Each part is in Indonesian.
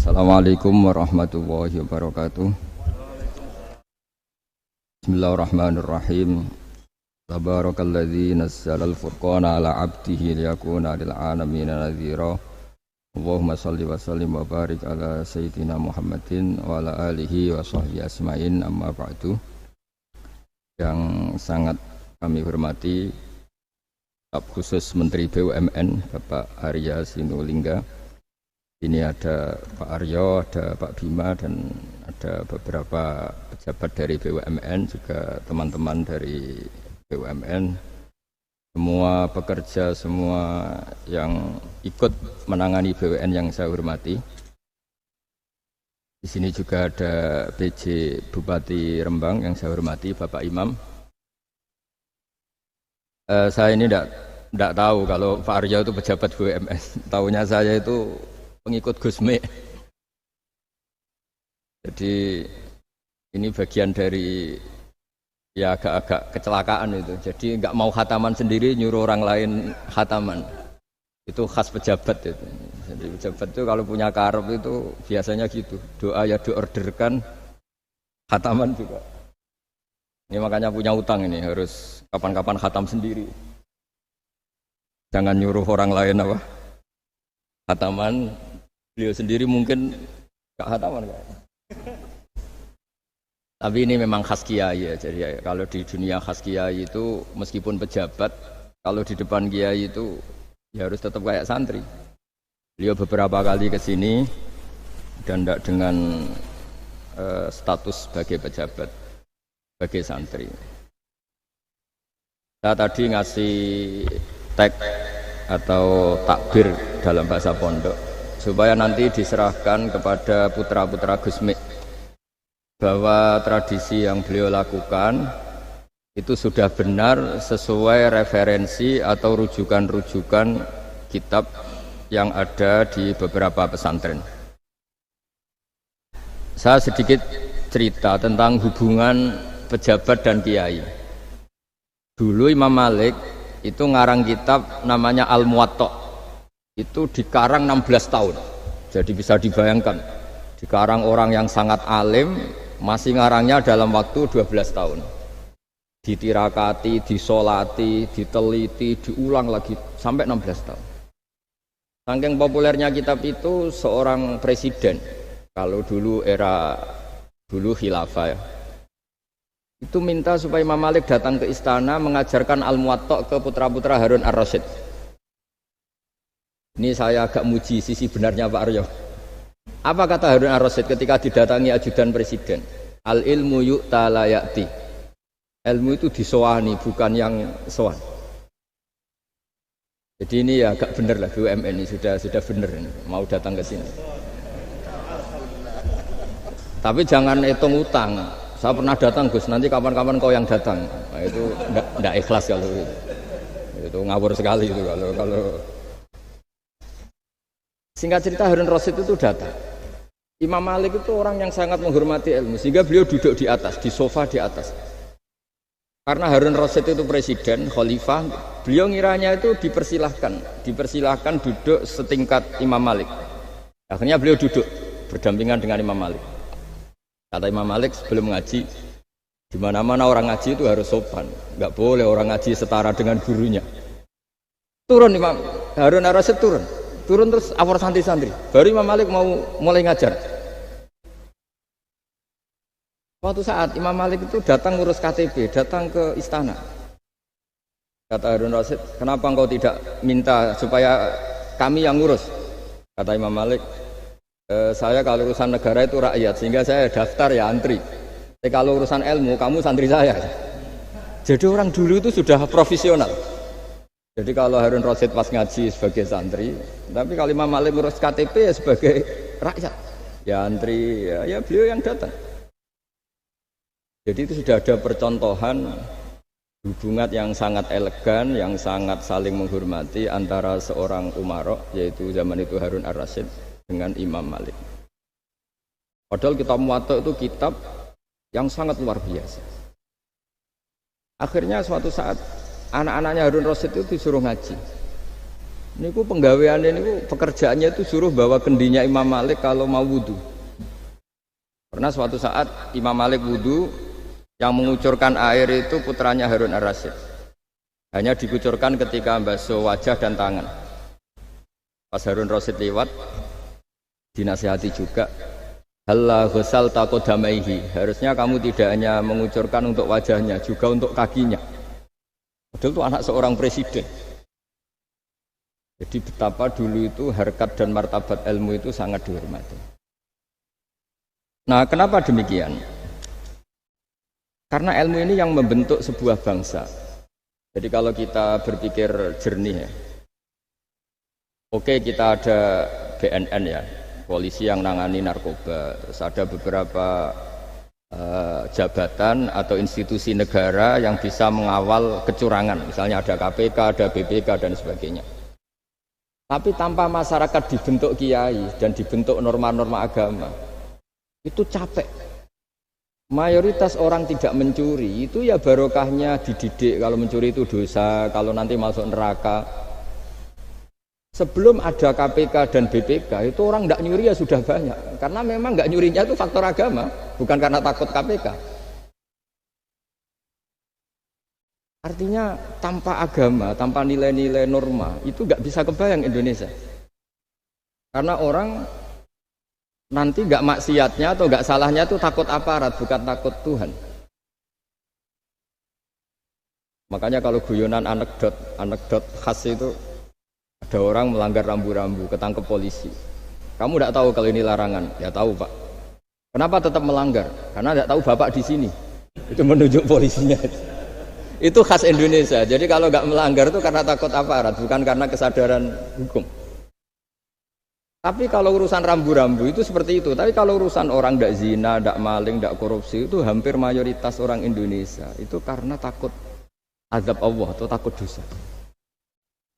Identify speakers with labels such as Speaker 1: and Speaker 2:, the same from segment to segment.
Speaker 1: Assalamualaikum warahmatullahi wabarakatuh. Bismillahirrahmanirrahim. Tabarakalladzi nazzalal furqana ala 'abdihi liyakuna lil 'alamin nadhira. Allahumma shalli wa sallim wa barik ala sayyidina Muhammadin wa ala alihi wa sahbihi asma'in, amma ba'du. Yang sangat kami hormati Staf Khusus Menteri BUMN Bapak Arya Sinulinga. Ini ada Pak Aryo, ada Pak Bima, dan ada beberapa pejabat dari BUMN, juga teman-teman dari BUMN, semua pekerja, semua yang ikut menangani BUMN yang saya hormati. Di sini juga ada PJ Bupati Rembang yang saya hormati, Bapak Imam. Saya ini tidak tahu kalau Pak Aryo itu pejabat BUMN. Tahunya saya itu pengikut Gusmi. Jadi ini bagian dari ya agak-agak kecelakaan itu. Jadi nggak mau khataman sendiri, nyuruh orang lain khataman. Itu khas pejabat itu. Jadi pejabat itu kalau punya karep itu biasanya gitu. Doa ya diorderkan, khataman juga. Ini makanya punya utang ini, harus kapan-kapan khatam sendiri. Jangan nyuruh orang lain apa? Khataman. Beliau sendiri mungkin gak khataman kan? Tapi ini memang khas kiai ya. Jadi kalau di dunia khas kiai itu meskipun pejabat, kalau di depan kiai itu ya harus tetap kayak santri. Beliau beberapa kali ke sini dan tidak dengan status sebagai pejabat, sebagai santri. Saya tadi ngasih tag atau takbir dalam bahasa pondok supaya nanti diserahkan kepada putra-putra Gusmi bahwa tradisi yang beliau lakukan itu sudah benar sesuai referensi atau rujukan-rujukan kitab yang ada di beberapa pesantren. Saya sedikit cerita tentang hubungan pejabat dan kiai. Dulu Imam Malik itu ngarang kitab namanya Al-Muwatta. Itu dikarang 16 tahun. Jadi bisa dibayangkan, dikarang orang yang sangat alim, masih ngarangnya dalam waktu 12 tahun. Ditirakati, disolati, diteliti, diulang lagi sampai 16 tahun. Saking populernya kitab itu, seorang presiden, kalau dulu era khilafah ya, itu minta supaya Imam Malik datang ke istana mengajarkan Al-Muwatta ke putra-putra Harun Ar-Rasyid. Ini saya agak muji sisi benarnya Pak Aryo. Apa kata Harun Ar-Rasyid ketika didatangi ajudan presiden? Al-ilmu yu'ta la ya'ti. Ilmu itu disoani, bukan yang soan. Jadi ini ya agak benar lah, BUMN ini sudah benar ini, mau datang ke sini. Tapi jangan hitung utang. Saya pernah datang Gus, nanti kapan-kapan kau yang datang. Nah, itu enggak ikhlas kalau itu. Itu ngawur sekali itu kalau singkat cerita, Harun Rasyid itu datang. Imam Malik itu orang yang sangat menghormati ilmu, sehingga beliau duduk di atas, di sofa di atas. Karena Harun Rasyid itu presiden, khalifah, beliau ngiranya itu dipersilahkan duduk setingkat Imam Malik. Akhirnya beliau duduk berdampingan dengan Imam Malik. Kata Imam Malik sebelum ngaji, di mana-mana orang ngaji itu harus sopan, nggak boleh orang ngaji setara dengan gurunya. Turun Imam Harun Rasyid turun terus awar santri-santri. Baru Imam Malik mau mulai ngajar. Suatu saat Imam Malik itu datang ngurus KTP, datang ke istana. Kata Harun Rasyid, kenapa engkau tidak minta supaya kami yang ngurus? Kata Imam Malik, saya kalau urusan negara itu rakyat, sehingga saya daftar ya antri. Tapi kalau urusan ilmu, kamu santri saya. Jadi orang dulu itu sudah profesional. Jadi kalau Harun Rasyid pas ngaji sebagai santri, tapi kalau Imam Malik ngurus KTP ya sebagai rakyat, ya antri, ya beliau yang datang. Jadi itu sudah ada percontohan hubungan yang sangat elegan, yang sangat saling menghormati antara seorang umara, yaitu zaman itu Harun Ar-Rasyid, dengan Imam Malik. Padahal kitab Muwatta itu kitab yang sangat luar biasa. Akhirnya suatu saat anak-anaknya Harun Rasyid itu disuruh ngaji. Niku penggaweannya niku pekerjaannya itu suruh bawa kendinya Imam Malik kalau mau wudu. Karena suatu saat Imam Malik wudu, yang mengucurkan air itu putranya Harun ar-Rasyid. Hanya dikucurkan ketika basuh wajah dan tangan. Pas Harun Rasyid lewat, dinasihati juga, halla ghusal taqaddamaihi. Harusnya kamu tidak hanya mengucurkan untuk wajahnya, juga untuk kakinya. Padahal itu anak seorang presiden. Jadi betapa dulu itu harkat dan martabat ilmu itu sangat dihormati. Nah, kenapa demikian? Karena ilmu ini yang membentuk sebuah bangsa. Jadi kalau kita berpikir jernih ya, oke kita ada BNN ya, polisi yang nangani narkoba, terus ada beberapa jabatan atau institusi negara yang bisa mengawal kecurangan, misalnya ada KPK, ada BPK dan sebagainya. Tapi tanpa masyarakat dibentuk kiai dan dibentuk norma-norma agama, itu capek. Mayoritas orang tidak mencuri, itu ya barokahnya dididik kalau mencuri itu dosa, kalau nanti masuk neraka. Sebelum ada KPK dan BPK, itu orang tidak nyuri ya sudah banyak. Karena memang nggak nyurinya itu faktor agama, bukan karena takut KPK. Artinya tanpa agama, tanpa nilai-nilai norma, itu nggak bisa kebayang Indonesia. Karena orang nanti nggak maksiatnya atau nggak salahnya itu takut aparat, bukan takut Tuhan. Makanya kalau guyonan anekdot khas itu, ada orang melanggar rambu-rambu, ketangkep polisi. Kamu tidak tahu kalau ini larangan? Ya tahu Pak. Kenapa tetap melanggar? Karena tidak tahu Bapak di sini. Itu menunjuk polisinya. Itu khas Indonesia. Jadi kalau nggak melanggar itu karena takut aparat, bukan karena kesadaran hukum. Tapi kalau urusan rambu-rambu itu seperti itu. Tapi kalau urusan orang tidak zina, tidak maling, tidak korupsi, itu hampir mayoritas orang Indonesia itu karena takut azab Allah atau takut dosa.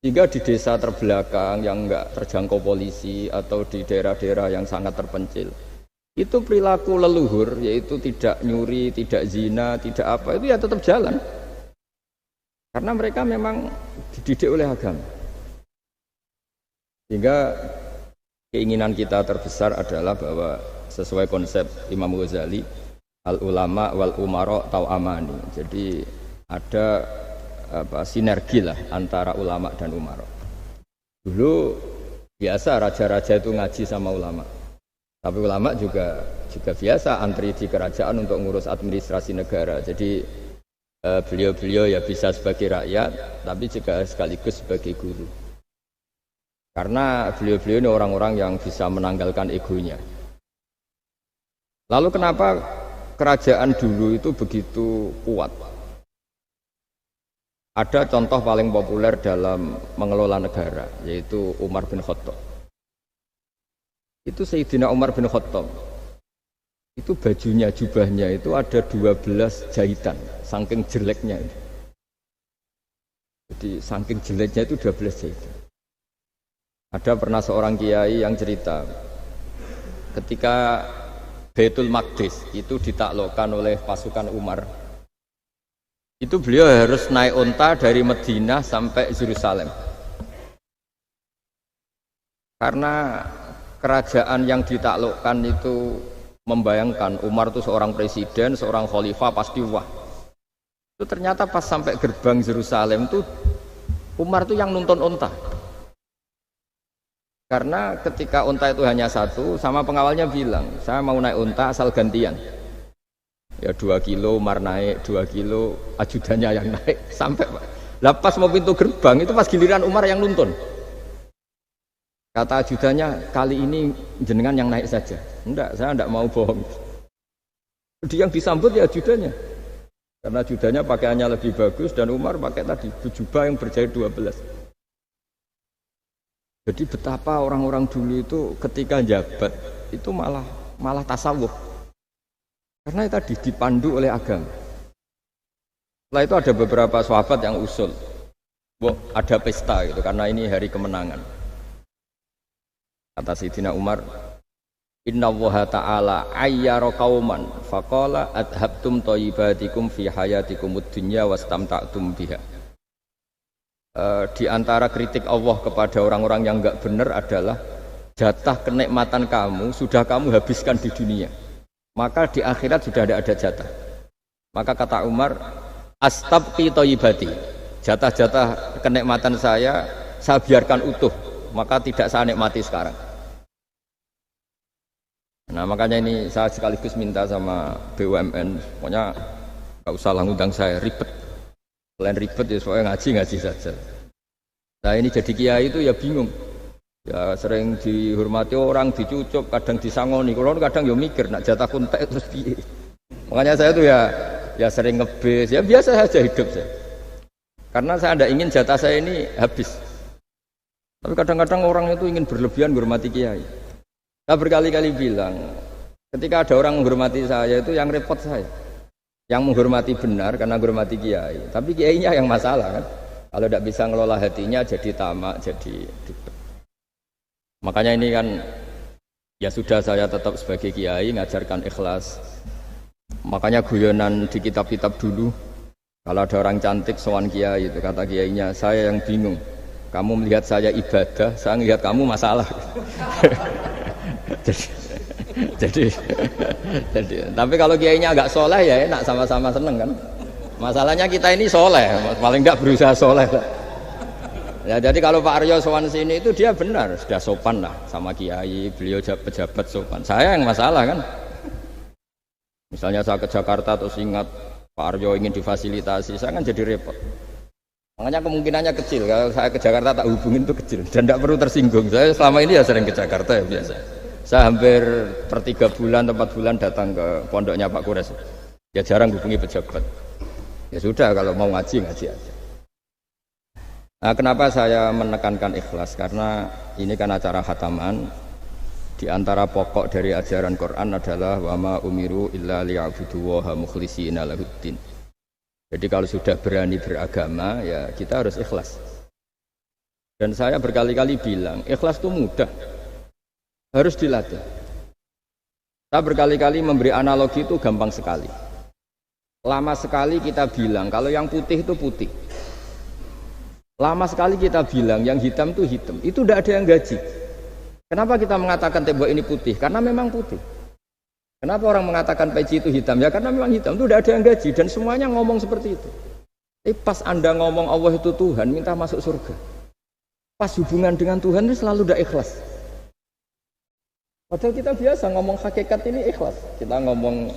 Speaker 1: Sehingga di desa terbelakang yang nggak terjangkau polisi atau di daerah-daerah yang sangat terpencil, itu perilaku leluhur, yaitu tidak nyuri, tidak zina, tidak apa, itu ya tetap jalan. Karena mereka memang dididik oleh agama. Sehingga keinginan kita terbesar adalah bahwa sesuai konsep Imam Ghazali, al ulama wal umara tau'amani. Jadi ada sinergi lah antara ulama dan umara. Dulu biasa raja-raja itu ngaji sama ulama. Tapi ulama juga biasa antri di kerajaan untuk ngurus administrasi negara. Jadi beliau-beliau ya bisa sebagai rakyat, tapi juga sekaligus sebagai guru. Karena beliau-beliau ini orang-orang yang bisa menanggalkan egonya. Lalu kenapa kerajaan dulu itu begitu kuat? Ada contoh paling populer dalam mengelola negara, yaitu Umar bin Khattab. Itu Sayyidina Umar bin Khattab. Itu bajunya, jubahnya itu ada 12 jahitan, saking jeleknya itu. Jadi saking jeleknya itu 12 jahitan. Ada pernah seorang kiai yang cerita ketika Baitul Maqdis itu ditaklukkan oleh pasukan Umar, itu beliau harus naik unta dari Madinah sampai Yerusalem karena kerajaan yang ditaklukkan itu membayangkan Umar itu seorang presiden, seorang khalifah, pasti wah. Itu ternyata pas sampai gerbang Yerusalem itu Umar itu yang nuntun unta. Karena ketika unta itu hanya satu, sama pengawalnya bilang, saya mau naik unta asal gantian. Ya 2 kilo Umar naik, 2 kilo ajudannya yang naik, sampai lepas mau pintu gerbang, itu pas giliran Umar yang nuntun. Kata ajudannya, kali ini jenengan yang naik saja. Enggak, saya enggak mau bohong. Dia yang disambut ya ajudannya. Karena ajudannya pakaiannya lebih bagus dan Umar pakai tadi jubah yang berjahit 12. Jadi betapa orang-orang dulu itu ketika jabat itu malah tasawuf. Karena itu tadi dipandu oleh agama. Setelah itu ada beberapa sahabat yang usul, ada pesta gitu karena ini hari kemenangan. Kata Sayyidina Umar, Inna Allaha ta'ala ayyara qauman faqala adhabtum thayyibatikum fi hayatikumud dunya wastamta'tum biha. di antara kritik Allah kepada orang-orang yang enggak benar adalah jatah kenikmatan kamu sudah kamu habiskan di dunia, maka di akhirat sudah tidak ada jatah. Maka kata Umar, astabqi thayyibati, jatah-jatah kenikmatan saya biarkan utuh, maka tidak saya nikmati sekarang. Nah makanya ini saya sekaligus minta sama BUMN, pokoknya nggak usah lah ngundang saya, ribet. Selain ribet ya soalnya ngaji saja. Nah ini jadi kiai itu ya bingung. Ya sering dihormati orang, dicucuk, kadang disangoni. Kalau kadang ya mikir nak jatah kontak terus piye. Makanya saya tuh ya sering ngebis, ya biasa saja hidup saya. Karena saya tidak ingin jatah saya ini habis. Tapi kadang-kadang orang itu ingin berlebihan menghormati kiai. Saya berkali-kali bilang, ketika ada orang menghormati saya itu yang repot saya. Yang menghormati benar karena menghormati kiai, tapi kiainya yang masalah kan. Kalau tidak bisa ngelola hatinya jadi tamak, jadi ribet. Makanya ini kan ya sudah, saya tetap sebagai kiai ngajarkan ikhlas. Makanya guyonan di kitab-kitab dulu, kalau ada orang cantik sowan kiai itu kata kiainya, saya yang bingung. Kamu melihat saya ibadah, saya melihat kamu masalah. jadi tapi kalau kiainya agak soleh ya enak, sama-sama seneng kan. Masalahnya kita ini soleh, paling enggak berusaha soleh lah. Ya jadi kalau Pak Aryo sowan sini itu dia benar sudah sopan lah sama kiai, beliau pejabat sopan. Saya yang masalah kan. Misalnya saya ke Jakarta terus ingat Pak Aryo ingin difasilitasi, saya kan jadi repot. Makanya kemungkinannya kecil kalau saya ke Jakarta tak hubungin itu kecil dan tidak perlu tersinggung. Saya selama ini ya sering ke Jakarta ya biasa. Saya hampir per 3 bulan atau 4 bulan datang ke pondoknya Pak Kures. Ya jarang hubungi pejabat. Ya sudah kalau mau ngaji aja. Nah, kenapa saya menekankan ikhlas? Karena ini kan acara khataman. Di antara pokok dari ajaran Quran adalah wa ma umiru illa liya'budullaha mukhlishina lahuddin. Jadi kalau sudah berani beragama ya kita harus ikhlas. Dan saya berkali-kali bilang, ikhlas itu mudah. Harus dilatih. Saya berkali-kali memberi analogi itu gampang sekali. Lama sekali kita bilang kalau yang putih itu putih. Lama sekali kita bilang yang hitam itu hitam. Itu tidak ada yang gaji. Kenapa kita mengatakan tembok ini putih? Karena memang putih. Kenapa orang mengatakan peci itu hitam? Ya karena memang hitam. Itu tidak ada yang gaji dan semuanya ngomong seperti itu. Tapi pas Anda ngomong Allah itu Tuhan, minta masuk surga. Pas hubungan dengan Tuhan itu selalu tidak ikhlas. Padahal kita biasa ngomong hakikat ini ikhlas. Kita ngomong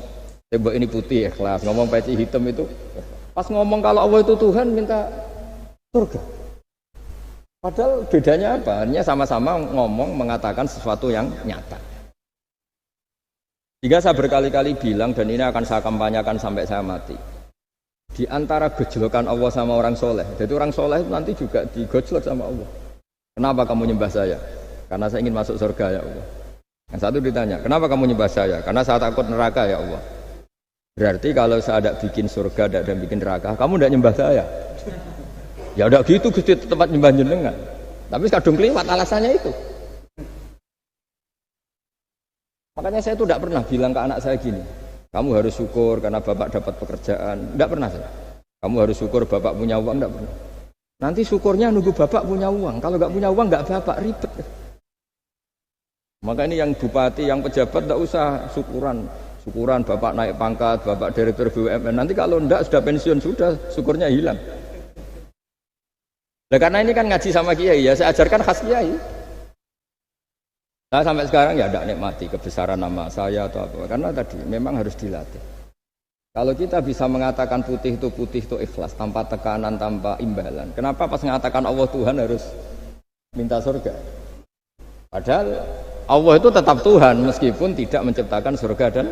Speaker 1: tembok ini putih ikhlas, ngomong peci hitam itu. Pas ngomong kalau Allah itu Tuhan minta surga. Padahal bedanya apa? Hanya sama-sama ngomong mengatakan sesuatu yang nyata. Jika saya berkali-kali bilang dan ini akan saya kampanyakan sampai saya mati. Di antara gejolokan Allah sama orang soleh. Jadi orang soleh itu nanti juga digojlok sama Allah. Kenapa kamu nyembah saya? Karena saya ingin masuk surga ya Allah. Yang satu ditanya, kenapa kamu nyembah saya? Karena saya takut neraka ya Allah. Berarti kalau saya ada bikin surga, ada bikin neraka, kamu tidak nyembah saya. Ya udah gitu Gusti tempat nyembah jenengan. Tapi kadung keliwat alasannya itu. Makanya saya itu tidak pernah bilang ke anak saya gini, kamu harus syukur karena bapak dapat pekerjaan. Tidak pernah saya. Kamu harus syukur bapak punya uang, tidak pernah. Nanti syukurnya nunggu bapak punya uang. Kalau nggak punya uang nggak bapak, ribet. Maka ini yang bupati, yang pejabat tidak usah syukuran bapak naik pangkat, bapak direktur BUMN. Nanti kalau enggak sudah pensiun sudah syukurnya hilang. Nah, karena ini kan ngaji sama kiai ya, saya ajarkan khas kiai. Saya sampai sekarang ya tidak nikmati kebesaran nama saya atau apa, karena tadi memang harus dilatih. Kalau kita bisa mengatakan putih itu ikhlas, tanpa tekanan, tanpa imbalan. Kenapa pas mengatakan Allah Tuhan harus minta surga? Padahal Allah itu tetap Tuhan meskipun tidak menciptakan surga dan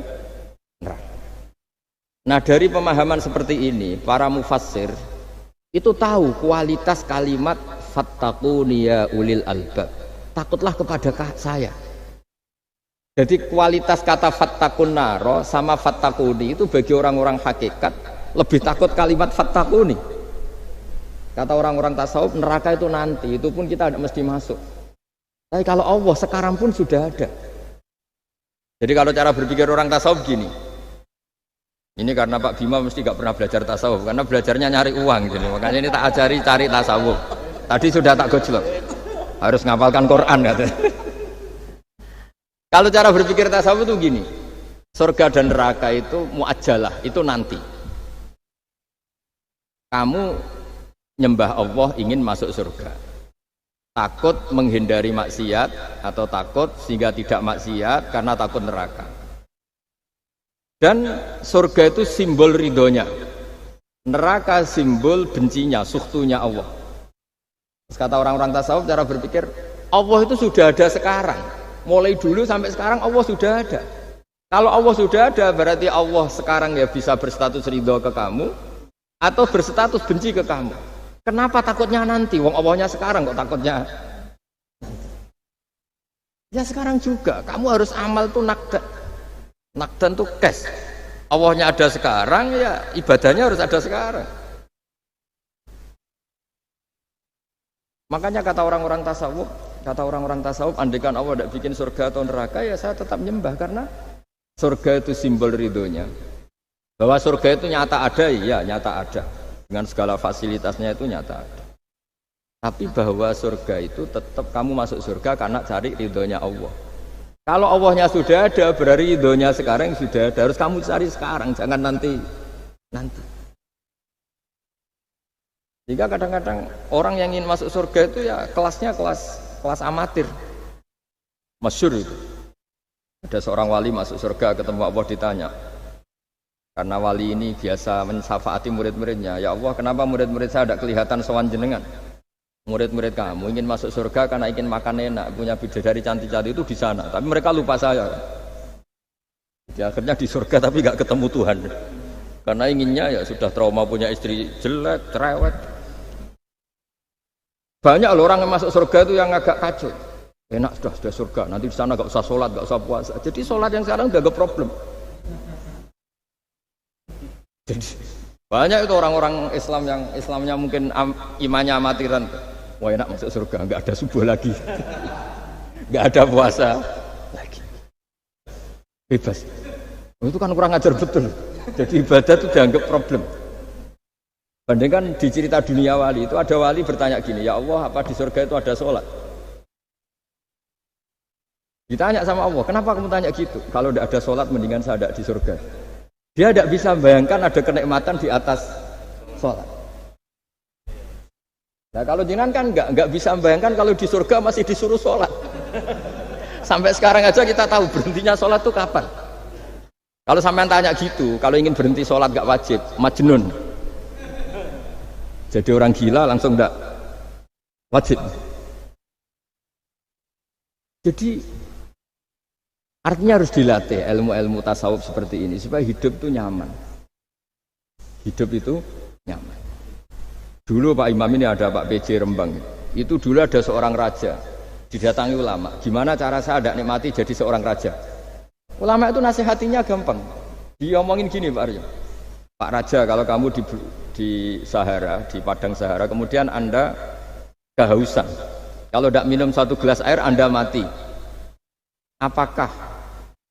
Speaker 1: neraka. Nah dari pemahaman seperti ini para mufassir itu tahu kualitas kalimat fattaquni ya ulil albab, takutlah kepada saya. Jadi kualitas kata fattaqun naro sama fattaquni itu bagi orang-orang hakikat lebih takut kalimat fattaquni. Kata orang-orang tasawuf neraka itu nanti, itu pun kita tidak mesti masuk. Tapi kalau Allah sekarang pun sudah ada. Jadi kalau cara berpikir orang tasawuf gini, Ini karena Pak Bima mesti gak pernah belajar tasawuf, karena belajarnya nyari uang gitu. Makanya ini tak ajari cari tasawuf. Tadi sudah tak gojlok. Harus ngapalkan Quran katanya. Kalau cara berpikir tasawuf itu gini. Surga dan neraka itu muajjalah, itu nanti. Kamu nyembah Allah ingin masuk surga. Takut menghindari maksiat atau takut sehingga tidak maksiat karena takut neraka. Dan surga itu simbol ridhonya, neraka simbol bencinya, sukhtunya Allah. Terus kata orang-orang tasawuf cara berpikir, Allah itu sudah ada sekarang, mulai dulu sampai sekarang Allah sudah ada. Kalau Allah sudah ada berarti Allah sekarang ya bisa berstatus ridho ke kamu atau berstatus benci ke kamu. Kenapa takutnya nanti? Wong Allahnya sekarang kok takutnya? Ya sekarang juga, kamu harus amal tuh nakdan tuh cash. Allahnya ada sekarang, ya ibadahnya harus ada sekarang. Makanya kata orang-orang tasawuf, andaikan Allah tidak bikin surga atau neraka, ya saya tetap nyembah karena surga itu simbol ridhonya. Bahwa surga itu nyata ada, ya nyata ada. Dengan segala fasilitasnya itu nyata ada. Tapi bahwa surga itu tetap kamu masuk surga karena cari ridhonya Allah. Kalau Allahnya sudah ada, berarti ridhonya sekarang sudah ada. Harus kamu cari sekarang, jangan nanti. Jika kadang-kadang orang yang ingin masuk surga itu ya kelasnya kelas amatir. Masyhur itu. Ada seorang wali masuk surga ketemu Allah ditanya. Karena wali ini biasa mensyafaati murid-muridnya. Ya Allah, kenapa murid-murid saya tidak kelihatan sowan jenengan? Murid-murid kamu ingin masuk surga karena ingin makan enak, punya bidadari cantik-cantik itu di sana. Tapi mereka lupa saya. Jadi akhirnya di surga tapi nggak ketemu Tuhan. Karena inginnya ya sudah trauma punya istri jelek, cerewet. Banyak loh orang yang masuk surga itu yang agak kacau. Enak sudah surga, nanti di sana nggak usah sholat, nggak usah puasa. Jadi sholat yang sekarang udah gak problem. Jadi banyak itu orang-orang Islam yang Islamnya mungkin imannya amatiran. Wah enak masuk surga, nggak ada subuh lagi, nggak ada puasa lagi, bebas. Itu kan kurang ajar betul. Jadi ibadah itu dianggap problem. Bandingkan di cerita dunia wali itu ada wali bertanya gini, ya Allah apa di surga itu ada sholat? Ditanya sama Allah, kenapa kamu tanya gitu? Kalau tidak ada sholat mendingan saya tidak di surga. Dia tidak bisa bayangkan ada kenikmatan di atas sholat. Nah kalau jenengan kan nggak bisa bayangkan kalau di surga masih disuruh sholat. Sampai sekarang aja kita tahu berhentinya sholat itu kapan. Kalau sampean tanya gitu, kalau ingin berhenti sholat nggak wajib, majnun. Jadi orang gila langsung nggak wajib. Jadi artinya harus dilatih ilmu-ilmu tasawuf seperti ini supaya hidup itu nyaman. Hidup itu nyaman. Dulu Pak Imam ini ada Pak PJ Rembang. Itu dulu ada seorang raja didatangi ulama. Gimana cara saya tidak nikmati jadi seorang raja? Ulama itu nasihatinya gampang. Dia omongin gini Pak Aryo. Pak Raja kalau kamu di Sahara, di padang Sahara, kemudian Anda kehausan. Kalau tidak minum satu gelas air Anda mati. Apakah?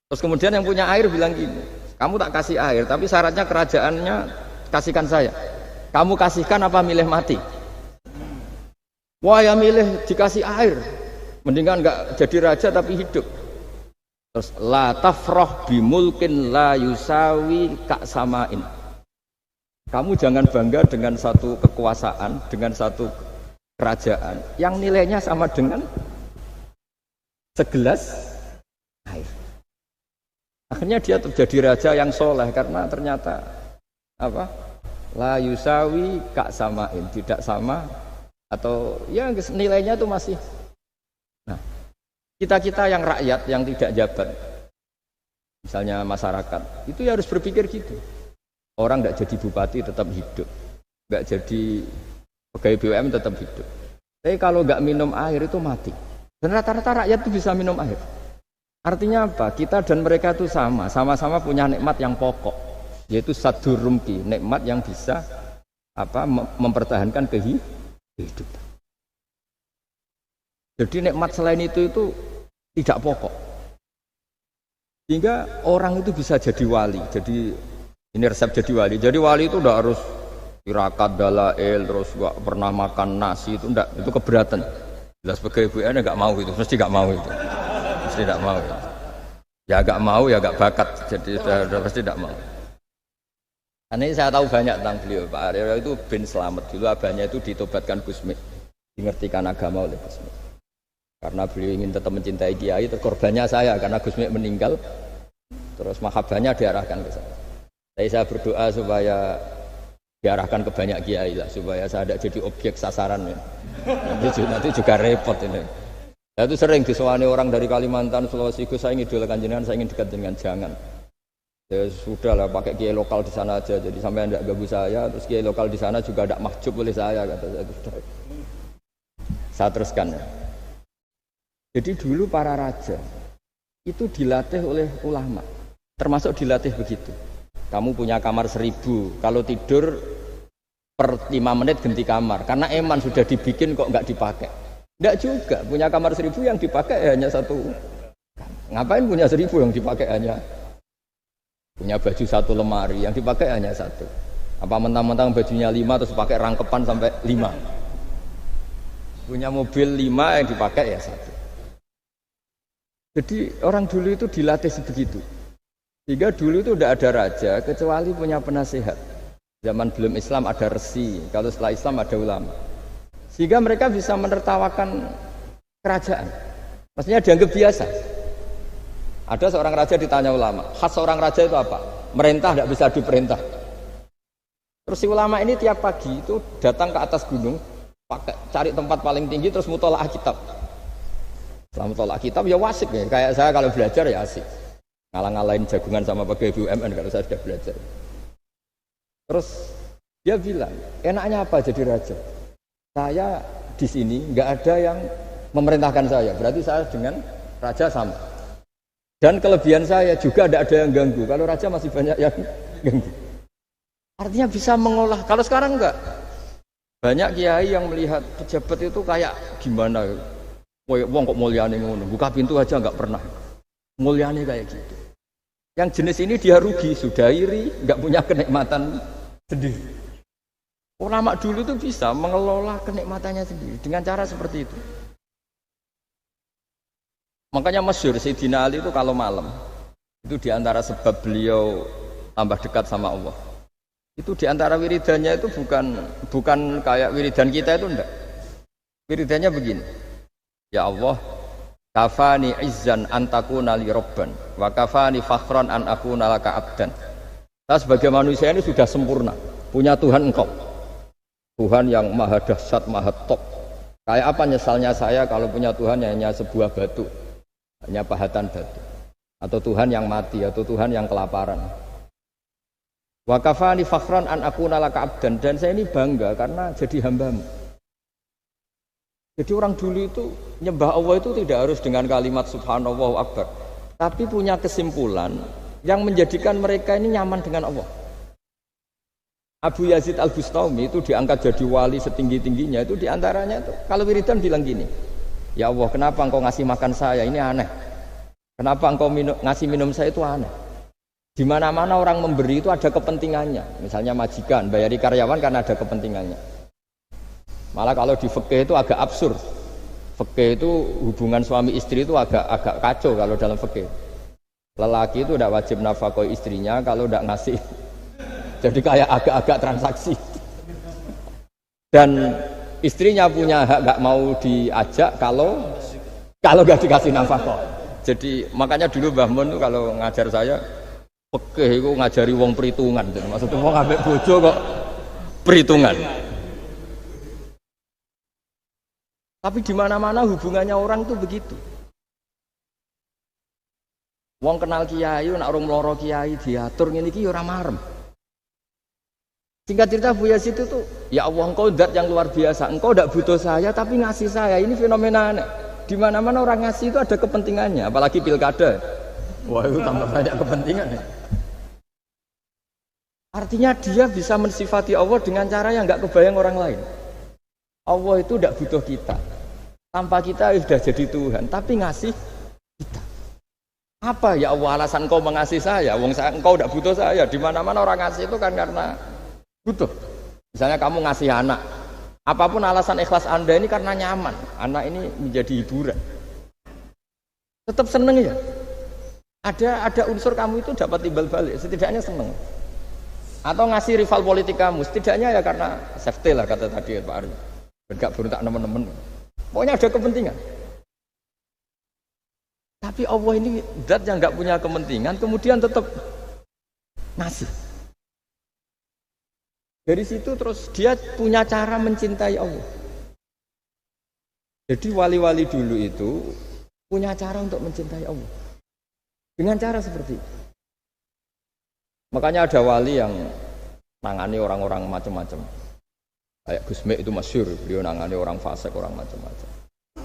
Speaker 1: Terus kemudian yang punya air bilang gini, kamu tak kasih air, tapi syaratnya kerajaannya kasihkan saya. Kamu kasihkan apa milih mati? Wah ya milih dikasih air, mendingan nggak jadi raja tapi hidup. Terus la tafrah bimulkin la yusawi kak samain. Kamu jangan bangga dengan satu kekuasaan, dengan satu kerajaan yang nilainya sama dengan segelas air. Akhirnya dia terjadi raja yang soleh karena ternyata apa? La yusawi kak samain, tidak sama atau ya nilainya itu masih. Nah, kita yang rakyat yang tidak jabat, misalnya masyarakat, itu ya harus berpikir gitu. Orang tidak jadi bupati tetap hidup, nggak jadi pegawai BUMN tetap hidup. Tapi kalau nggak minum air itu mati. Dan rata-rata rakyat itu bisa minum air. Artinya apa? Kita dan mereka itu sama-sama punya nikmat yang pokok, yaitu sadur rumki, nikmat yang bisa mempertahankan kehidupan. Jadi nikmat selain itu tidak pokok. Sehingga orang itu bisa jadi wali, jadi Ini resep jadi wali. Jadi wali itu udah harus tirakat dalail, terus gak pernah makan nasi itu enggak, itu keberatan. Jelas sebagai ibu nggak mau itu, mesti nggak mau itu, mesti nggak mau. Itu. Ya nggak mau ya nggak bakat, jadi udah pasti nggak mau. Karena ini saya tahu banyak tentang beliau. Pak Aryo itu bin selamat dulu, abahnya itu ditobatkan Gusmi, dimengertikan agama oleh Gusmi. Karena beliau ingin tetap mencintai kiai, korbannya saya karena Gusmi meninggal, terus mahabbahnya diarahkan ke saya. Tapi saya berdoa supaya diarahkan ke banyak kiai lah, supaya saya tidak jadi objek sasaran ya. Nanti juga repot ini. Saya itu sering disewani orang dari Kalimantan, Sulawesi, saya ingin idolakan jenengan, saya ingin dekat dengan jangan. Ya sudah lah, pakai kiai lokal di sana aja. Jadi sampai tidak ganggu saya, terus kiai lokal di sana juga tidak mahjub oleh saya, kata saya. Saya teruskan ya. Jadi dulu para raja itu dilatih oleh ulama, termasuk dilatih begitu. Kamu punya kamar 1000, kalau tidur per 5 menit ganti kamar, karena eman sudah dibikin kok nggak dipakai. Nggak juga, punya kamar 1000 yang dipakai hanya 1. Ngapain punya 1000 yang dipakai hanya? Punya baju 1 lemari, yang dipakai hanya 1. Apa mentang-mentang bajunya 5 terus pakai rangkepan sampai 5. Punya mobil 5 yang dipakai ya 1. Jadi orang dulu itu dilatih sebegitu. Sehingga dulu itu tidak ada raja kecuali punya penasehat. Zaman belum Islam ada resi, kalau setelah Islam ada ulama. Sehingga mereka bisa menertawakan kerajaan. Maksudnya dianggap biasa. Ada seorang raja ditanya ulama, khas seorang raja itu apa? Merintah tidak bisa diperintah. Terus si ulama ini tiap pagi itu datang ke atas gunung, cari tempat paling tinggi terus mutolaah kitab. Setelah mutolaah kitab ya wasik ya, kayak saya kalau belajar ya asik. Ngalang-ngalain jagungan sama pegawai BUMN kalau saya sudah belajar. Terus dia bilang, enaknya apa jadi raja? Saya di sini nggak ada yang memerintahkan saya, berarti saya dengan raja sama. Dan kelebihan saya juga tidak ada yang ganggu. Kalau raja masih banyak yang ganggu. Artinya bisa mengolah. Kalau sekarang enggak. Banyak kiai yang melihat pejabat itu kayak gimana? Wong kok mulyane ngono, buka pintu aja nggak pernah. Mulyane kayak gitu. Yang jenis ini dia rugi, sudah iri, nggak punya kenikmatan sendiri. Ulama dulu itu bisa mengelola kenikmatannya sendiri dengan cara seperti itu. Makanya masyhur Sayyidina Ali itu kalau malam itu diantara sebab beliau tambah dekat sama Allah. Itu diantara wiridannya itu bukan kayak wiridan kita itu enggak. Wiridannya begini. Ya Allah, kafani izzan antakuna li robban wa kafani fakhran an akuna laka abdan. Saya sebagai manusia ini sudah sempurna, punya Tuhan engkau, Tuhan yang maha dahsyat, maha top. Kayak apa nyesalnya saya kalau punya Tuhan yang hanya sebuah batu, hanya pahatan batu, atau Tuhan yang mati, atau Tuhan yang kelaparan. Wa kafani fakhran an akuna laka abdan, dan saya ini bangga karena jadi hambamu. Jadi orang dulu itu nyembah Allah itu tidak harus dengan kalimat subhanallahu akbar, tapi punya kesimpulan yang menjadikan mereka ini nyaman dengan Allah. Abu Yazid Al-Bustami itu diangkat jadi wali setinggi-tingginya itu diantaranya itu kalau wiridan bilang gini, ya Allah kenapa engkau ngasih makan saya, ini aneh. Kenapa engkau ngasih minum saya itu aneh. Di mana-mana orang memberi itu ada kepentingannya. Misalnya majikan bayari karyawan karena ada kepentingannya. Malah kalau di fikih itu agak absurd. Fikih itu hubungan suami istri itu agak kacau kalau dalam fikih. Lelaki itu tidak wajib nafkah istrinya kalau tidak ngasih. Jadi kayak agak-agak transaksi. Dan istrinya punya hak nggak mau diajak kalau nggak dikasih nafkah. Jadi makanya dulu Mbah Mun itu kalau ngajar saya fikih itu ngajari wong perhitungan. Maksudnya wong ambek bojo kok perhitungan. Tapi di mana-mana hubungannya orang tuh begitu. Wong kenal kiai, nak orang meloro kiai diatur ngene iki ora marem. Singkat cerita Bu Yazid itu tuh, ya Allah engkau zat yang luar biasa. Engkau tidak butuh saya tapi ngasih saya. Ini fenomena aneh. Di mana-mana orang ngasih itu ada kepentingannya, apalagi pilkada. Wah, itu tambah banyak kepentingan. Artinya dia bisa mensifati Allah dengan cara yang enggak kebayang orang lain. Allah itu tidak butuh kita. Tanpa kita sudah jadi Tuhan, tapi ngasih kita. Apa ya Allah alasan kau mengasihi saya? Engkau tidak butuh saya. Di mana-mana orang ngasih itu kan karena butuh. Misalnya kamu ngasih anak, apapun alasan ikhlas Anda ini karena nyaman. Anak ini menjadi hiburan. Tetap seneng ya. Ada unsur kamu itu dapat timbal balik. Setidaknya seneng. Atau ngasih rival politik kamu, setidaknya ya karena safety lah kata tadi Pak Aryo. Enggak berontak teman-teman. Pokoknya ada kepentingan. Tapi Allah ini zat yang nggak punya kepentingan, kemudian tetap ngasih. Dari situ terus dia punya cara mencintai Allah. Jadi wali-wali dulu itu punya cara untuk mencintai Allah. Dengan cara seperti itu. Makanya ada wali yang nangani orang-orang macam-macam. Kayak Gusme itu masyhur, beliau nangani orang fasik, orang macam-macam.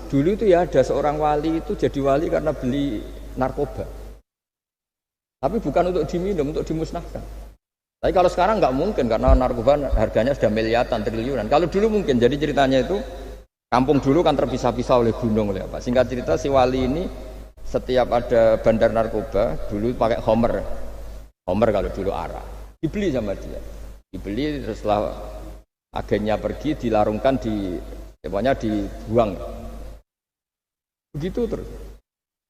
Speaker 1: Dulu itu ya ada seorang wali itu jadi wali karena beli narkoba. Tapi bukan untuk diminum, untuk dimusnahkan. Tapi kalau sekarang nggak mungkin karena narkoba harganya sudah miliaran, triliunan. Kalau dulu mungkin. Jadi ceritanya itu kampung dulu kan terpisah-pisah oleh gunung oleh apa. Singkat cerita si wali ini setiap ada bandar narkoba dulu pakai Homer. Homer kalau dulu arak. Dibeli sama dia. Dibeli terus setelah agennya pergi dilarungkan pokoknya dibuang. Begitu terus.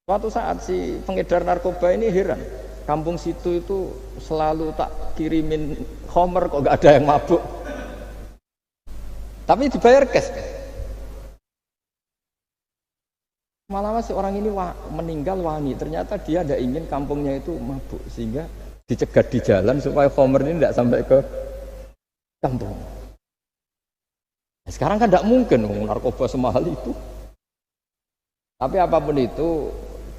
Speaker 1: Suatu saat si pengedar narkoba ini heran. Kampung situ itu selalu tak kirimin Homer kok gak ada yang mabuk. Tapi dibayar cash. Malah si orang ini meninggal wani. Ternyata dia tidak ingin kampungnya itu mabuk. Sehingga dicegat di jalan supaya Homer ini tidak sampai ke kampung. Nah, sekarang kan tidak mungkin narkoba semahal itu. Tapi apapun itu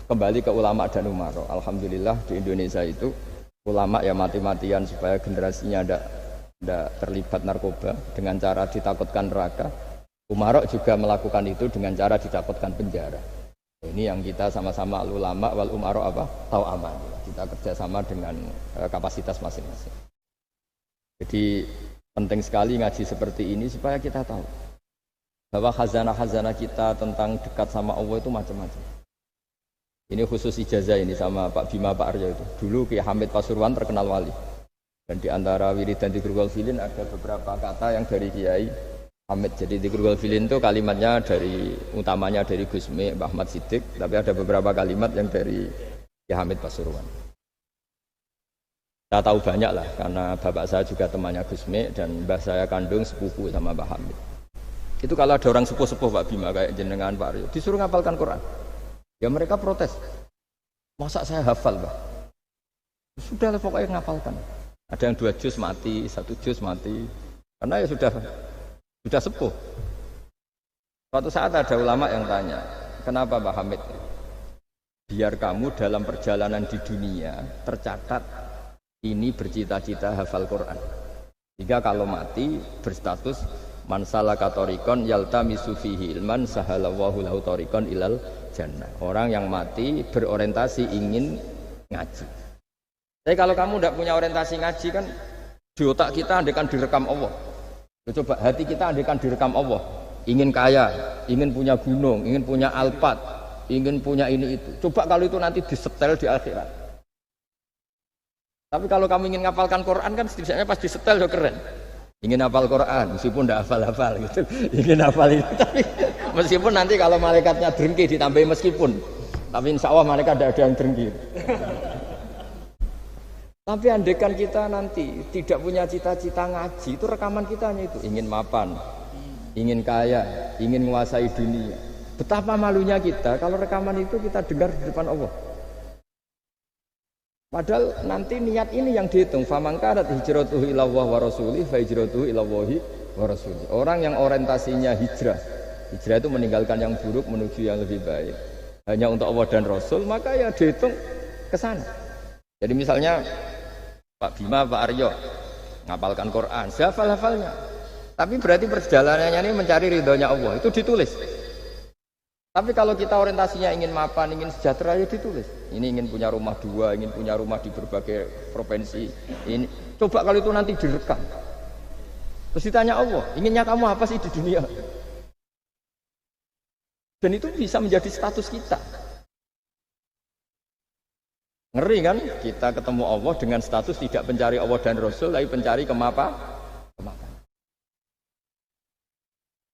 Speaker 1: kembali ke ulama dan umaro. Alhamdulillah di Indonesia itu ulama ya mati-matian supaya generasinya tidak terlibat narkoba dengan cara ditakutkan neraka. Umaro juga melakukan itu dengan cara ditakutkan penjara. Ini yang kita sama-sama ulama wal umaro tahu aman. Kita kerjasama dengan kapasitas masing-masing. Jadi penting sekali ngaji seperti ini supaya kita tahu bahwa khazanah-khazanah kita tentang dekat sama Allah itu macam-macam. Ini khusus ijazah ini sama Pak Bima Pak Aryo itu. Dulu Kiai Hamid Pasuruan terkenal wali. Dan di antara wiridan Dzikrul Filin ada beberapa kata yang dari Kiai Hamid. Jadi Dzikrul Filin itu kalimatnya utamanya dari Gusme Mbah Ahmad Siddiq, tapi ada beberapa kalimat yang dari Kiai Hamid Pasuruan. Saya tahu banyak lah karena bapak saya juga temannya Gusme dan mbah saya kandung sepupu sama Mbah Hamid. Itu kalau ada orang sepuh-sepuh Pak Bima kayak jenengan Pak Aryo disuruh ngapalkan Quran, ya mereka protes. Masa saya hafal Pak? Sudah lah pokoknya ngapalkan. Ada yang 2 juz mati, 1 juz mati, karena ya sudah sepuh. Suatu saat ada ulama yang tanya, kenapa Pak Hamid? Biar kamu dalam perjalanan di dunia tercatat ini bercita-cita hafal Quran. Jika kalau mati berstatus man salaka thariqan yaltamisu fihi ilman sahalallahu lahu thariqan ilal jannah. Orang yang mati berorientasi ingin ngaji. Tapi kalau kamu tidak punya orientasi ngaji kan di otak kita andaikan direkam Allah. Coba hati kita andaikan direkam Allah. Ingin kaya, ingin punya gunung, ingin punya alpat, ingin punya ini itu. Coba kalau itu nanti disetel di akhirat. Tapi kalau kamu ingin ngapalkan Quran kan setidaknya pas disetel udah keren. Ingin hafal Quran, meskipun tidak hafal-hafal gitu. Ingin hafal itu, tapi meskipun nanti kalau malaikatnya drengki ditambahi meskipun. Tapi insya Allah malaikat tidak ada yang drengki. Tapi andaikan kita nanti tidak punya cita-cita ngaji, itu rekaman kita hanya itu. Ingin mapan, ingin kaya, ingin menguasai dunia. Betapa malunya kita kalau rekaman itu kita dengar di depan Allah. Padahal nanti niat ini yang dihitung. Faman kanat hijratuhu ila Allah wa rasulih fa hijratuhu ila Allahi wa rasulih. Orang yang orientasinya hijrah itu meninggalkan yang buruk menuju yang lebih baik. Hanya untuk Allah dan Rasul, maka ya dihitung ke sana. Jadi misalnya Pak Bima, Pak Aryo ngapalkan Quran, hafal-hafalnya. Tapi berarti perjalanannya ini mencari ridhonya Allah, itu ditulis. Tapi kalau kita orientasinya ingin mapan, ingin sejahtera, ya ditulis. Ini ingin punya rumah 2, ingin punya rumah di berbagai provinsi. Ini coba kalau itu nanti direkam. Terus ditanya Allah, inginnya kamu apa sih di dunia? Dan itu bisa menjadi status kita. Ngeri kan? Kita ketemu Allah dengan status tidak pencari Allah dan Rasul, tapi pencari kemapanan.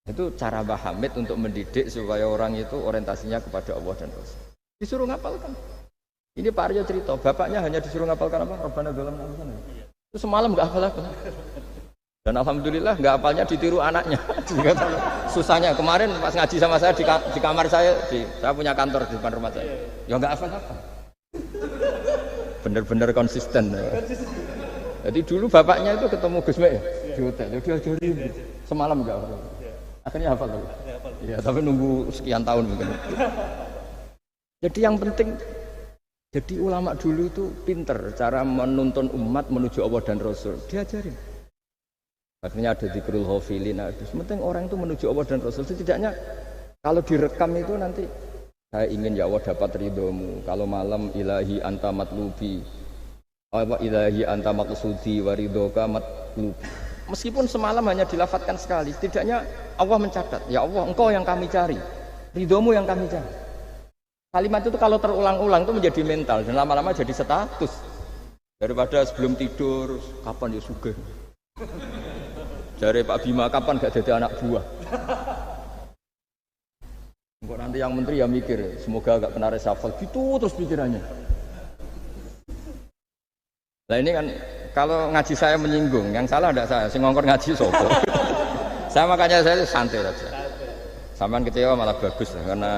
Speaker 1: Itu cara Mbah Hamid untuk mendidik supaya orang itu orientasinya kepada Allah dan Rasul. Disuruh ngapalkan. Ini Pak Aryo cerita, bapaknya hanya disuruh ngapalkan apa? Rabbana dzalamna anfusana. Itu semalam nggak hafal. Dan alhamdulillah nggak hafalnya ditiru anaknya. Susahnya kemarin pas ngaji sama saya di kamar saya punya kantor di depan rumah saya. Ya nggak hafal-hafal. Bener-bener konsisten. Jadi dulu bapaknya itu ketemu Gus Mek di hotel, dia diajarin semalam nggak hafal. Akhirnya hafal loh. Ya, tapi nunggu sekian tahun mungkin. Jadi yang penting, jadi ulama dulu itu pinter cara menuntun umat menuju Allah dan Rasul. Diajarin. Akhirnya ada dzikrul ghafilin. Penting orang itu menuju Allah dan Rasul. Setidaknya kalau direkam itu nanti saya ingin ya Allah dapat ridhomu. Kalau malam ilahi anta matlubi. Ilahi anta maqsudi wa ridhoka matlubi. Meskipun semalam hanya dilafadzkan sekali, setidaknya Allah mencatat, ya Allah engkau yang kami cari, ridhomu yang kami cari. Kalimat itu kalau terulang-ulang itu menjadi mental dan lama-lama jadi status. Daripada sebelum tidur, kapan ya sugih. Dari Pak Bima, kapan gak jadi anak buah. Engkau nanti yang menteri ya mikir, semoga gak kena reshuffle, gitu terus pikirannya. Nah ini kan kalau ngaji saya menyinggung, yang salah tidak saya, sing ngongkor ngaji sopo. Saya makanya saya santai saja. Sampean kecewa malah bagus lah, karena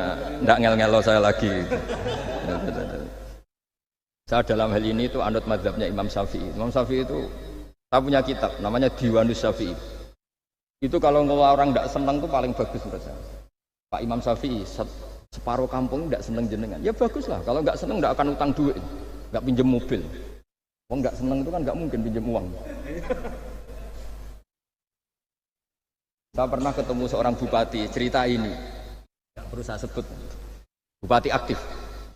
Speaker 1: tidak ngel-ngelo saya lagi. Saya dalam hal ini itu anut mazhabnya Imam Syafi'i. Imam Syafi'i itu saya punya kitab, namanya Diwanus Syafi'i. Itu kalau orang tidak senang itu paling bagus menurut saya. Pak Imam Syafi'i separuh kampung tidak senang jenengan, ya bagus lah. Kalau nggak senang tidak akan utang duit, nggak pinjam mobil. Wong nggak seneng itu kan nggak mungkin pinjam uang. Saya pernah ketemu seorang bupati cerita ini, nggak perlu saya sebut, bupati aktif.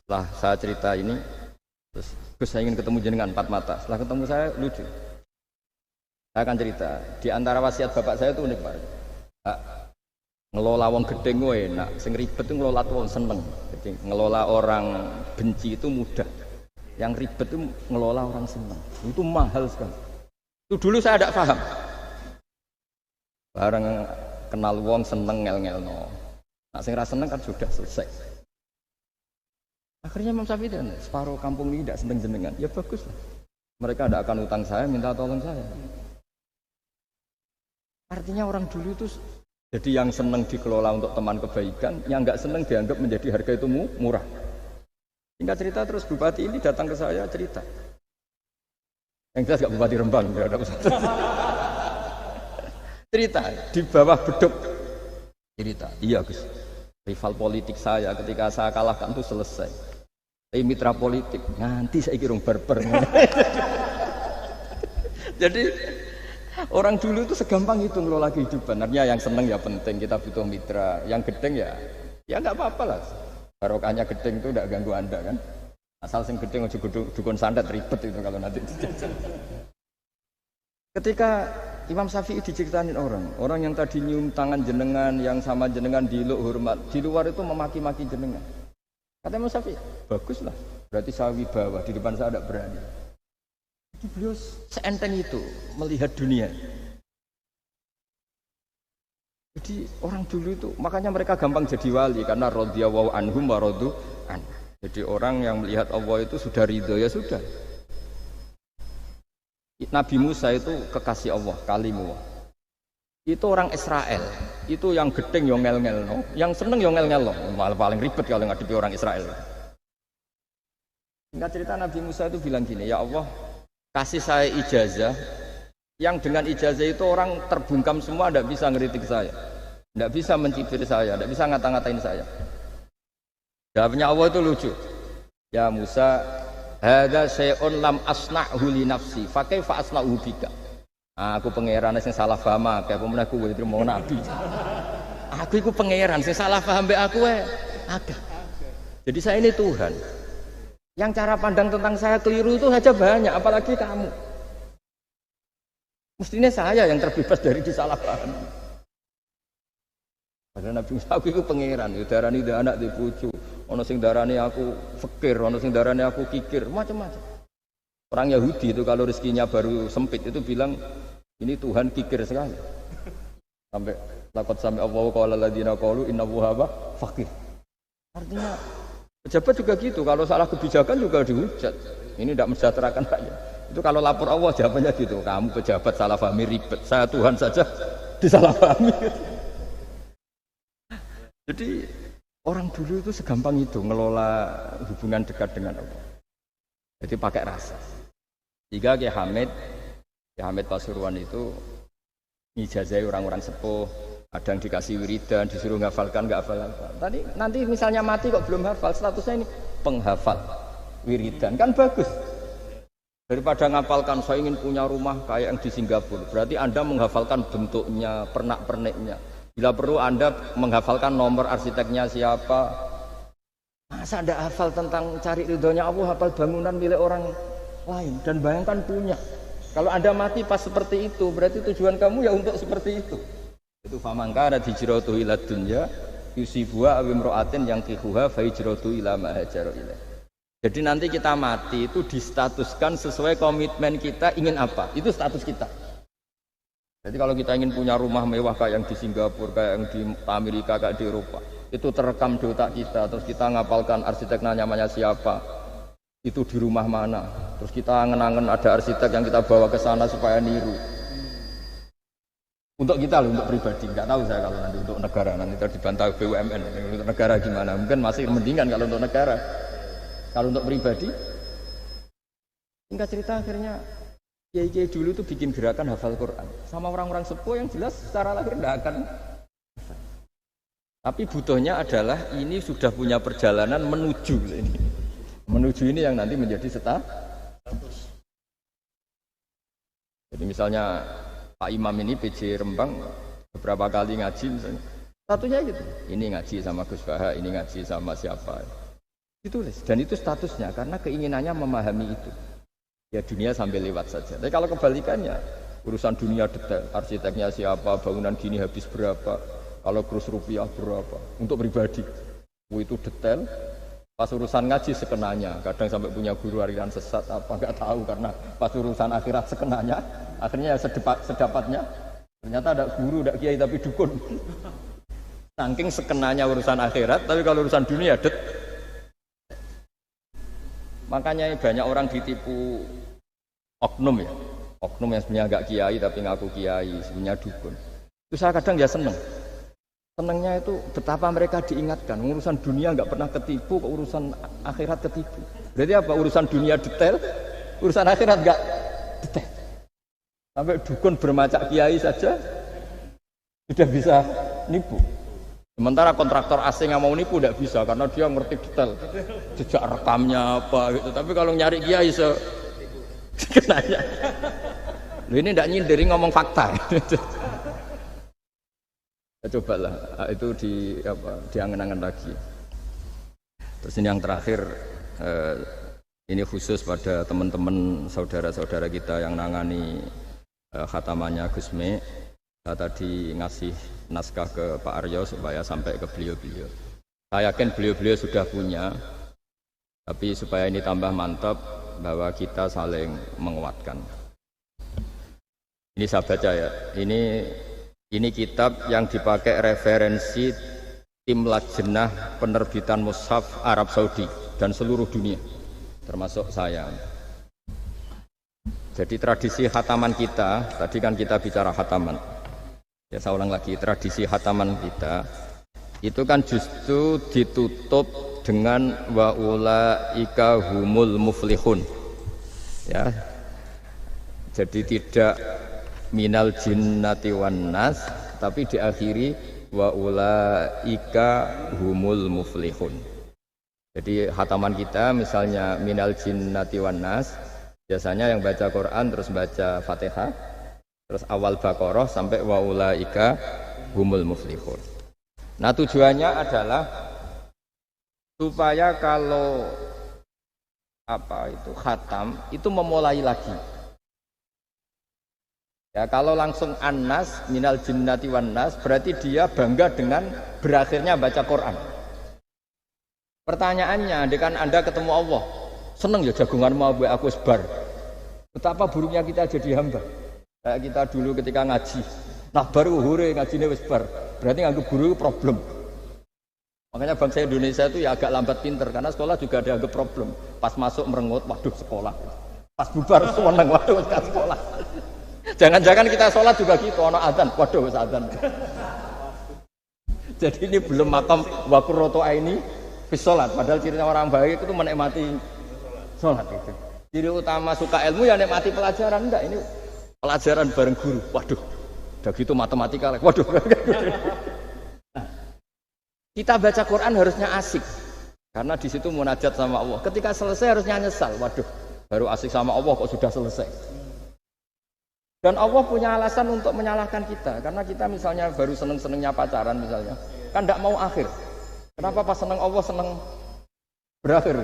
Speaker 1: Setelah saya cerita ini, terus saya ingin ketemu jenengan empat mata. Setelah ketemu saya lucu. Saya akan cerita. Di antara wasiat bapak saya itu unik Pak. Ngelola wong gedeng enak, sing ribet itu ngelola wong seneng. Jadi ngelola orang benci itu mudah. Yang ribet itu ngelola orang senang, itu mahal sekali. Itu dulu saya tidak paham. Bareng kenal wong seneng ngel-ngel no. Nah sing ra seneng kan sudah selesai. Akhirnya Imam Syafi'i dan separuh kampung ini tidak seneng jenengan. Ya bagus lah. Mereka tidak akan utang saya, minta tolong saya. Artinya orang dulu itu jadi yang seneng dikelola untuk teman kebaikan, yang nggak seneng dianggap menjadi harga itu murah. Singkat cerita terus bupati ini datang ke saya cerita. Yang jelas gak bupati Rembang, gak ada pesantren. Cerita di bawah beduk. Cerita, iya Gus. Rival politik saya ketika saya kalahkan itu selesai. Tapi mitra politik nanti saya kira barbar. Jadi orang dulu itu segampang itu ngelola kehidupan. Artinya yang seneng ya penting, kita butuh mitra. Yang gedeng ya nggak apa-apa lah. Barokahnya gedeng itu tidak ganggu anda kan. Asal sing gedeng aja dukun santet ribet itu kalau nanti. Ketika Imam Syafi'i diceritain orang yang tadi nyium tangan jenengan, yang sama jenengan diluk hormat, di luar itu memaki-maki jenengan. Kata Imam Syafi'i, baguslah. Berarti saya wibawa, di depan saya tidak berani. Jadi beliau seenteng itu melihat dunia. Jadi orang dulu itu makanya mereka gampang jadi wali karena radhiyallahu anhum wa radu an. Jadi orang yang melihat Allah itu sudah ridho ya sudah. Nabi Musa itu kekasih Allah, kalimullah. Itu orang Israel. Itu yang gedeng yo ngel-ngel no, yang seneng yo ngel-ngel no. Malah paling ribet kalau ngadepi orang Israel. Singkat cerita Nabi Musa itu bilang gini, ya Allah, kasih saya ijazah. Yang dengan ijazah itu orang terbungkam semua, tidak bisa ngeritik saya, tidak bisa mencibir saya, tidak bisa ngata-ngatain saya. Jawabnya Allah itu lucu. Ya Musa, hadza syai'un lam asna'hu li nafsi, fa kaifa asna'hu bika. Aku pangeran sing salah paham akeh, pemen aku kuwi mau nabi. Aku iku pangeran sing salah paham mbek aku akeh. Jadi saya ini Tuhan. Yang cara pandang tentang saya keliru itu saja banyak, apalagi kamu. Mestinya saya yang terbebas dari disalahpaham. Padahal Nabi Musa aku itu pangeran, udarani anak di pucu, ono sing darani aku fakir, ono sing darani aku kikir, macam-macam. Orang Yahudi itu kalau rezekinya baru sempit itu bilang ini Tuhan kikir sekali. Sampai takut sampai Allah qala alladziina qalu inna Allaha faqir. Artinya pejabat juga gitu, kalau salah kebijakan juga dihujat. Ini tidak mensejahterakan rakyat. Itu kalau lapor Allah jawabannya gitu, kamu pejabat salah pahami ribet, saya Tuhan saja disalahpahami. Jadi orang dulu itu segampang itu ngelola hubungan dekat dengan Allah. Jadi pakai rasa. Jika Kiai Hamid Pasuruan itu ngijazai orang-orang sepuh, ada yang dikasih wiridan, disuruh ngafalkan, nggak hafal. Tadi nanti misalnya mati kok belum hafal, statusnya ini penghafal wiridan, kan bagus. Daripada ngapalkan saya ingin punya rumah kayak yang di Singapura, berarti Anda menghafalkan bentuknya, pernak-perniknya. Bila perlu Anda menghafalkan nomor arsiteknya siapa. Masa Anda hafal tentang cari ridhonya Allah, hafal bangunan milik orang lain, dan bayangkan punya. Kalau Anda mati pas seperti itu, berarti tujuan kamu ya untuk seperti itu. Itu famangkana hijratuhu ila dunya yusibuha aw imra'atin yang kihuha fa hijratuhu ila ma hajara ilaih. Jadi nanti kita mati itu distatuskan sesuai komitmen kita ingin apa, itu status kita. Jadi kalau kita ingin punya rumah mewah kayak yang di Singapura, kayak yang di Amerika, kayak di Eropa, itu terekam di otak kita. Terus kita ngapalkan arsiteknya namanya siapa, itu di rumah mana. Terus kita angen-angen ada arsitek yang kita bawa ke sana supaya niru. Untuk kita loh, untuk pribadi, nggak tahu saya kalau nanti untuk negara, nanti dibantah BUMN. Untuk negara gimana? Mungkin masih mendingan kalau untuk negara. Kalau untuk pribadi, singkat cerita akhirnya kiai-kiai dulu itu bikin gerakan hafal Quran sama orang-orang sepuh yang jelas secara lahir tidak akan. Tapi butuhnya adalah ini sudah punya perjalanan menuju ini. Menuju ini yang nanti menjadi status. Jadi misalnya Pak Imam ini PJ Rembang beberapa kali ngaji misalnya. Statusnya gitu. Ini ngaji sama Gus Baha, ini ngaji sama siapa. Ditulis, dan itu statusnya karena keinginannya memahami itu. Ya dunia sambil lewat saja. Tapi kalau kebalikannya, urusan dunia detail, arsiteknya siapa, bangunan gini habis berapa, kalau kurus rupiah berapa, untuk pribadi. Itu detail. Pas urusan ngaji sekenanya, kadang sampai punya guru aliran sesat apa nggak tahu karena pas urusan akhirat sekenanya, akhirnya sedapatnya. Ternyata ada guru, ada kiai tapi dukun. Saking sekenanya urusan akhirat, tapi kalau urusan dunia makanya banyak orang ditipu oknum ya, oknum yang sebenarnya agak kiai tapi ngaku kiai, sebenarnya dukun. Itu saya kadang ya senengnya itu betapa mereka diingatkan urusan dunia nggak pernah ketipu, kok urusan akhirat ketipu. Berarti apa? Urusan dunia detail, urusan akhirat nggak detail. Sampai dukun bermacak kiai saja sudah bisa nipu. Sementara kontraktor asing yang mau nipu tidak bisa karena dia ngerti detail jejak rekamnya apa gitu. Tapi kalau nyari kiai kenanya. Ini tidak nyindir, ngomong fakta. Ya, cobalah itu diangen-angen lagi. Terus ini yang terakhir, ini khusus pada teman-teman saudara-saudara kita yang nangani khatamannya Gusme. Saya tadi ngasih naskah ke Pak Aryo supaya sampai ke beliau-beliau. Saya yakin beliau-beliau sudah punya, tapi supaya ini tambah mantap bahwa kita saling menguatkan. Ini saya baca ya. Ini kitab yang dipakai referensi tim lajnah penerbitan mushaf Arab Saudi dan seluruh dunia, termasuk saya. Jadi tradisi khataman kita, tadi kan kita bicara khataman. Ya saya ulang lagi, tradisi khataman kita itu kan justru ditutup dengan wa ulaika humul muflihun. Ya. Jadi tidak minal jinnati wan nas, tapi diakhiri wa ulaika humul muflihun. Jadi khataman kita misalnya minal jinnati wan nas, biasanya yang baca Quran terus baca Fatihah, terus awal Baqarah sampai wa ulaika humul muflihun. Nah tujuannya adalah supaya kalau khatam itu memulai lagi. Ya kalau langsung an-nas minal jinnati wan nas berarti dia bangga dengan berakhirnya baca Quran. Pertanyaannya, dengan Anda ketemu Allah, seneng ya jagungan mau aku sebar. Betapa buruknya kita jadi hamba. Kayak kita dulu ketika ngaji, nah baru hure ngajinya wis bar. Berarti nganggep guru problem. Makanya bangsa Indonesia itu ya agak lambat pinter karena sekolah juga ada agak problem. Pas masuk merengut, waduh sekolah. Pas bubar seneng, waduh gak sekolah. Jangan-jangan kita sholat juga gitu, ono adzan, waduh wis adzan. Jadi ini belum makam wakuroto ini bis sholat. Padahal cirinya orang baik itu menikmati sholat itu. Ciri utama suka ilmu ya nikmati pelajaran. Enggak, ini pelajaran bareng guru. Waduh, udah gitu matematika lagi. Waduh. Nah, kita baca Quran harusnya asik. Karena di situ munajat sama Allah. Ketika selesai harusnya nyesal. Waduh, baru asik sama Allah kok sudah selesai. Dan Allah punya alasan untuk menyalahkan kita. Karena kita misalnya baru seneng-senengnya pacaran misalnya. Kan tidak mau akhir. Kenapa pas seneng Allah seneng berakhir?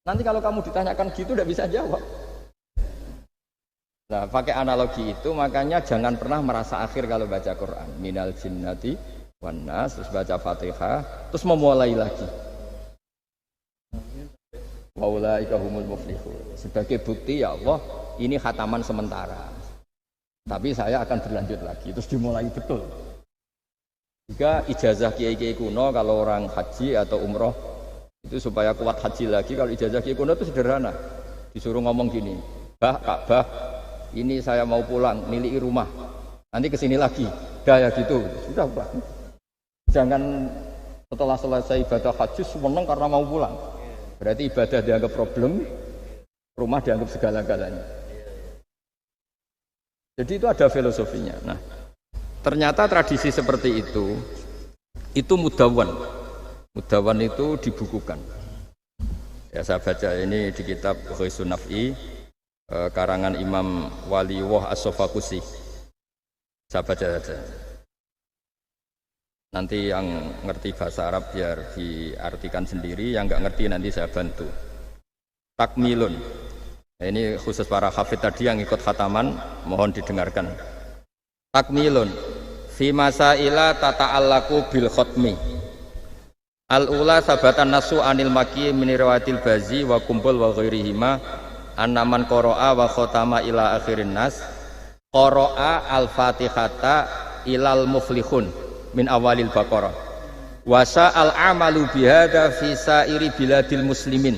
Speaker 1: Nanti kalau kamu ditanyakan gitu tidak bisa jawab. Nah, pakai analogi itu makanya jangan pernah merasa akhir kalau baca Quran. Minal jinnati wan nas, terus baca Fatihah, terus memulai lagi. Wa ulaika humul muflihun. Sebagai bukti ya Allah, ini khataman sementara. Tapi saya akan berlanjut lagi, terus dimulai betul. Jika ijazah kiai-kiai kuno kalau orang haji atau umroh itu supaya kuat haji lagi, kalau ijazah kiai kuno itu sederhana. Disuruh ngomong gini, "Bah, Ka'bah, ini saya mau pulang, miliki rumah. Nanti kesini lagi." Dah ya gitu. Sudah, Pak. Jangan setelah selesai ibadah haji seneng karena mau pulang. Berarti ibadah dianggap problem, rumah dianggap segala-galanya. Jadi itu ada filosofinya. Nah, ternyata tradisi seperti itu mudawwan. Mudawwan itu dibukukan. Ya saya baca ini di kitab Ghisun Naf'i karangan Imam Waliwah As-Sofakusi. Saya baca saja. Nanti yang ngerti bahasa Arab biar diartikan sendiri, yang nggak ngerti nanti saya bantu. Takmilun. Nah, ini khusus para hafid tadi yang ikut khataman, mohon didengarkan. Takmilun. Fi masaila tata'allaku bil khotmi. Al-ula sabatan nasu anil maki min riwayatil bazi wa kumpul wa ghairihima annaman qara'a wa khotama ila akhirin nas qara'a al-fatihata ilal muflihun min awalil baqarah wasa al-amalu bihada fi sairi biladil muslimin.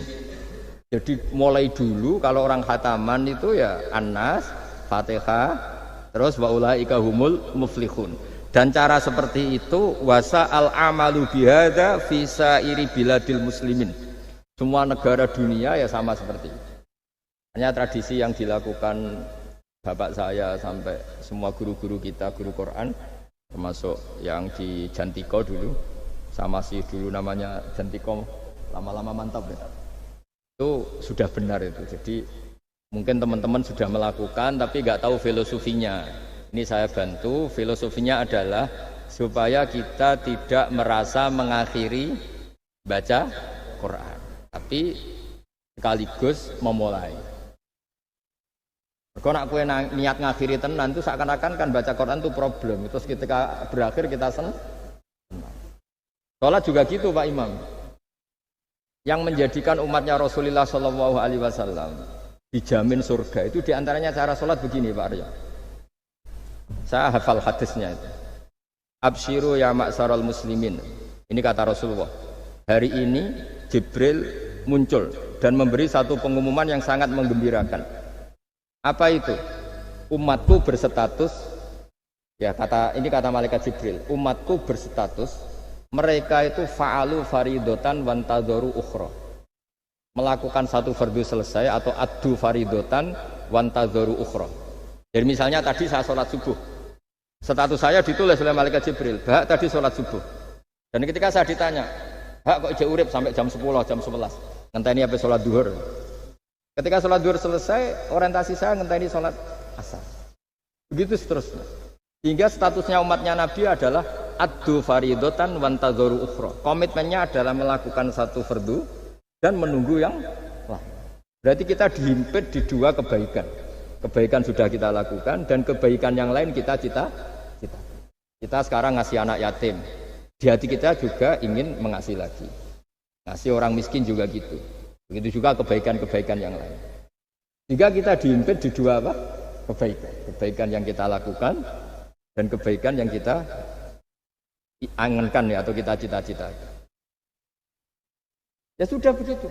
Speaker 1: Jadi mulai dulu kalau orang khataman itu ya An-Nas, Fatihah, terus wa ulaika humul muflihun. Dan cara seperti itu wasa al-amalu bihada fi sairi biladil muslimin. Semua negara dunia ya sama seperti itu. Hanya tradisi yang dilakukan bapak saya sampai semua guru-guru kita, guru Quran, termasuk yang di Jantiko dulu, sama si dulu namanya Jantiko, lama-lama mantap ya. Itu sudah benar itu. Jadi mungkin teman-teman sudah melakukan tapi nggak tahu filosofinya. Ini saya bantu. Filosofinya adalah supaya kita tidak merasa mengakhiri baca Quran, tapi sekaligus memulai. Kalau nak kue niat ngakhiri tenan itu seakan-akan kan baca Quran itu problem. Terus ketika berakhir kita senang. Sholat juga gitu Pak Imam. Yang menjadikan umatnya Rasulullah SAW dijamin surga itu diantaranya cara sholat begini Pak Arya. Saya hafal hadisnya itu. Absyiru ya ma'syaral muslimin. Ini kata Rasulullah. Hari ini Jibril muncul dan memberi satu pengumuman yang sangat menggembirakan. Apa itu? Umatku berstatus, ya ini kata malaikat Jibril. Umatku berstatus mereka itu fa'alu faridotan wantadharu ukhra. Melakukan satu fardu selesai atau addu faridotan wantadharu ukhra. Jadi misalnya tadi saya sholat subuh, status saya ditulis oleh malaikat Jibril, Bak tadi sholat subuh. Dan ketika saya ditanya, Bak kok ijek urip sampai jam 10, jam 11, ngenteni apa sholat duhur. Ketika sholat duhur selesai, orientasi saya ngenteni sholat asar. Begitu seterusnya. Hingga statusnya umatnya Nabi adalah addu faridotan wantadharu ukhra. Komitmennya adalah melakukan satu fardu dan menunggu yang lain. Berarti kita dihimpit di dua kebaikan. Kebaikan sudah kita lakukan dan kebaikan yang lain kita sekarang ngasih anak yatim. Di hati kita juga ingin mengasih lagi. Ngasih orang miskin juga gitu. Begitu juga kebaikan-kebaikan yang lain. Jika kita diimpit di dua apa? Kebaikan. Kebaikan yang kita lakukan dan kebaikan yang kita angankan ya, atau kita cita-citakan. Ya sudah begitu.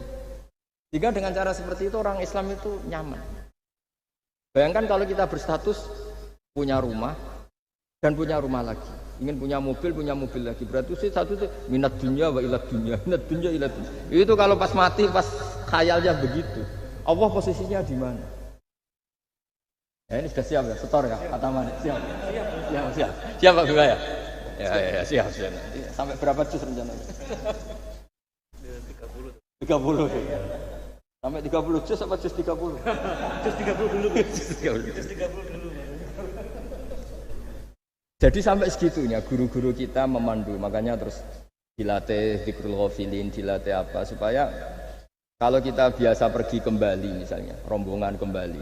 Speaker 1: Jika dengan cara seperti itu orang Islam itu nyaman. Bayangkan kalau kita berstatus punya rumah dan punya rumah lagi, ingin punya mobil lagi, berarti satu itu minat dunia wa ilat dunia, minat dunia ilat dunia. Itu kalau pas mati, pas khayalnya begitu, Allah posisinya di mana? Ya, ini sudah siap ya, setor ya, Ataman. Siap Pak Bunga ya? Ya, siap. Sampai berapa juz rencananya? 30. Sampai 30 juz apa juz 30? Juz 30 dulu. Juz 30 dulu. Jadi sampai segitunya guru-guru kita memandu, makanya terus dilatih dzikrul ghafilin, dilatih apa supaya kalau kita biasa pergi kembali misalnya, rombongan kembali,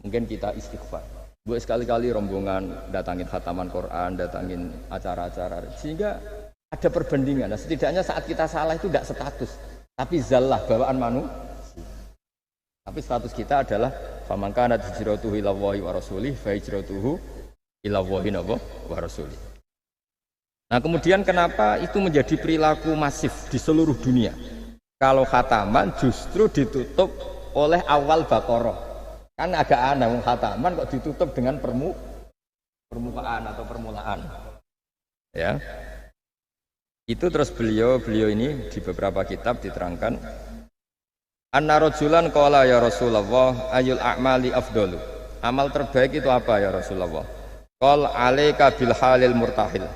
Speaker 1: mungkin kita istighfar. Buat sekali-kali rombongan datangin khataman Quran, datangin acara-acara sehingga ada perbandingan. Nah, setidaknya saat kita salah itu tidak status, tapi zallah bawaan manusia. Tapi status kita adalah faman kana hijratuhu ila Allahi wa rasulih fa hijratuhu ila Allahi wa rasulih. Nah, kemudian kenapa itu menjadi perilaku masif di seluruh dunia? Kalau khataman justru ditutup oleh awal Baqarah. Kan agak aneh khataman kok ditutup dengan permukaan atau permulaan. Ya. Itu terus beliau ini di beberapa kitab diterangkan anna rajulan qala ya Rasulullah ayul a'mali afdalu. Amal terbaik itu apa ya Rasulullah? Qal alaika bil halil murtahil.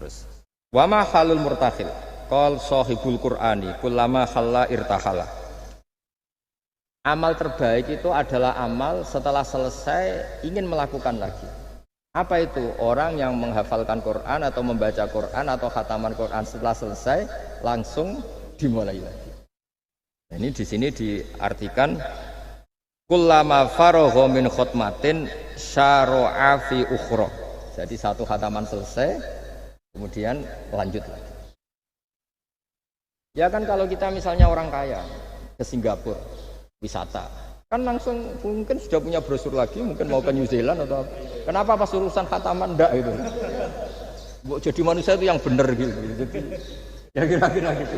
Speaker 1: Terus wa ma halul murtahil? Qal sahibul Qur'ani kullama khalla irtahala. Amal terbaik itu adalah amal setelah selesai ingin melakukan lagi. Apa itu? Orang yang menghafalkan Quran atau membaca Quran atau khataman Quran setelah selesai langsung dimulai lagi. Ini di sini diartikan kullama faragha min khutmatin syara'a fi ukhra. Jadi satu khataman selesai kemudian lanjut lagi. Ya kan kalau kita misalnya orang kaya ke Singapura wisata, kan langsung mungkin sudah punya brosur lagi, mungkin mau ke New Zealand atau apa. Kenapa pas urusan khataman ndak itu? Jadi manusia itu yang benar gitu. Jadi ya kira-kira gitu.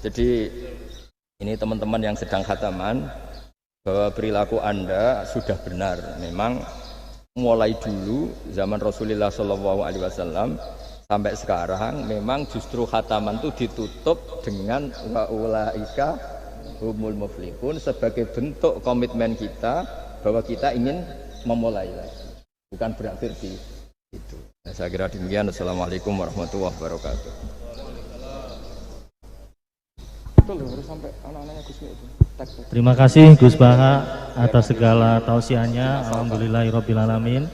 Speaker 1: Jadi ini teman-teman yang sedang khataman, bahwa perilaku Anda sudah benar. Memang mulai dulu zaman Rasulullah SAW sampai sekarang memang justru khataman itu ditutup dengan wa ulaika humul muflihun sebagai bentuk komitmen kita bahwa kita ingin memulai lagi. Bukan berakhir di itu. Nah, saya kira demikian. Assalamualaikum warahmatullahi wabarakatuh.
Speaker 2: Terima kasih Gus Baha atas segala tausiahnya. Alhamdulillahirabbil alamin.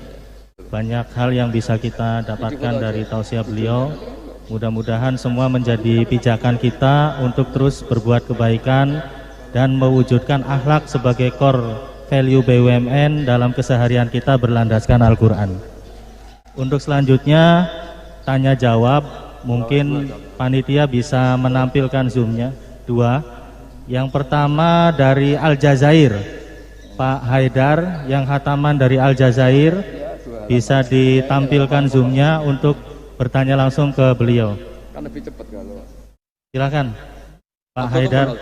Speaker 2: Banyak hal yang bisa kita dapatkan dari tausiah beliau. Mudah-mudahan semua menjadi pijakan kita untuk terus berbuat kebaikan dan mewujudkan akhlak sebagai core value BUMN dalam keseharian kita berlandaskan Al-Qur'an. Untuk selanjutnya tanya jawab, mungkin panitia bisa menampilkan zoom-nya. Dua, yang pertama dari Aljazair, Pak Haidar yang khataman dari Aljazair, bisa ditampilkan zoom-nya untuk bertanya langsung ke beliau.
Speaker 1: Kan lebih cepat kalau.
Speaker 2: Silakan, Pak Haidar.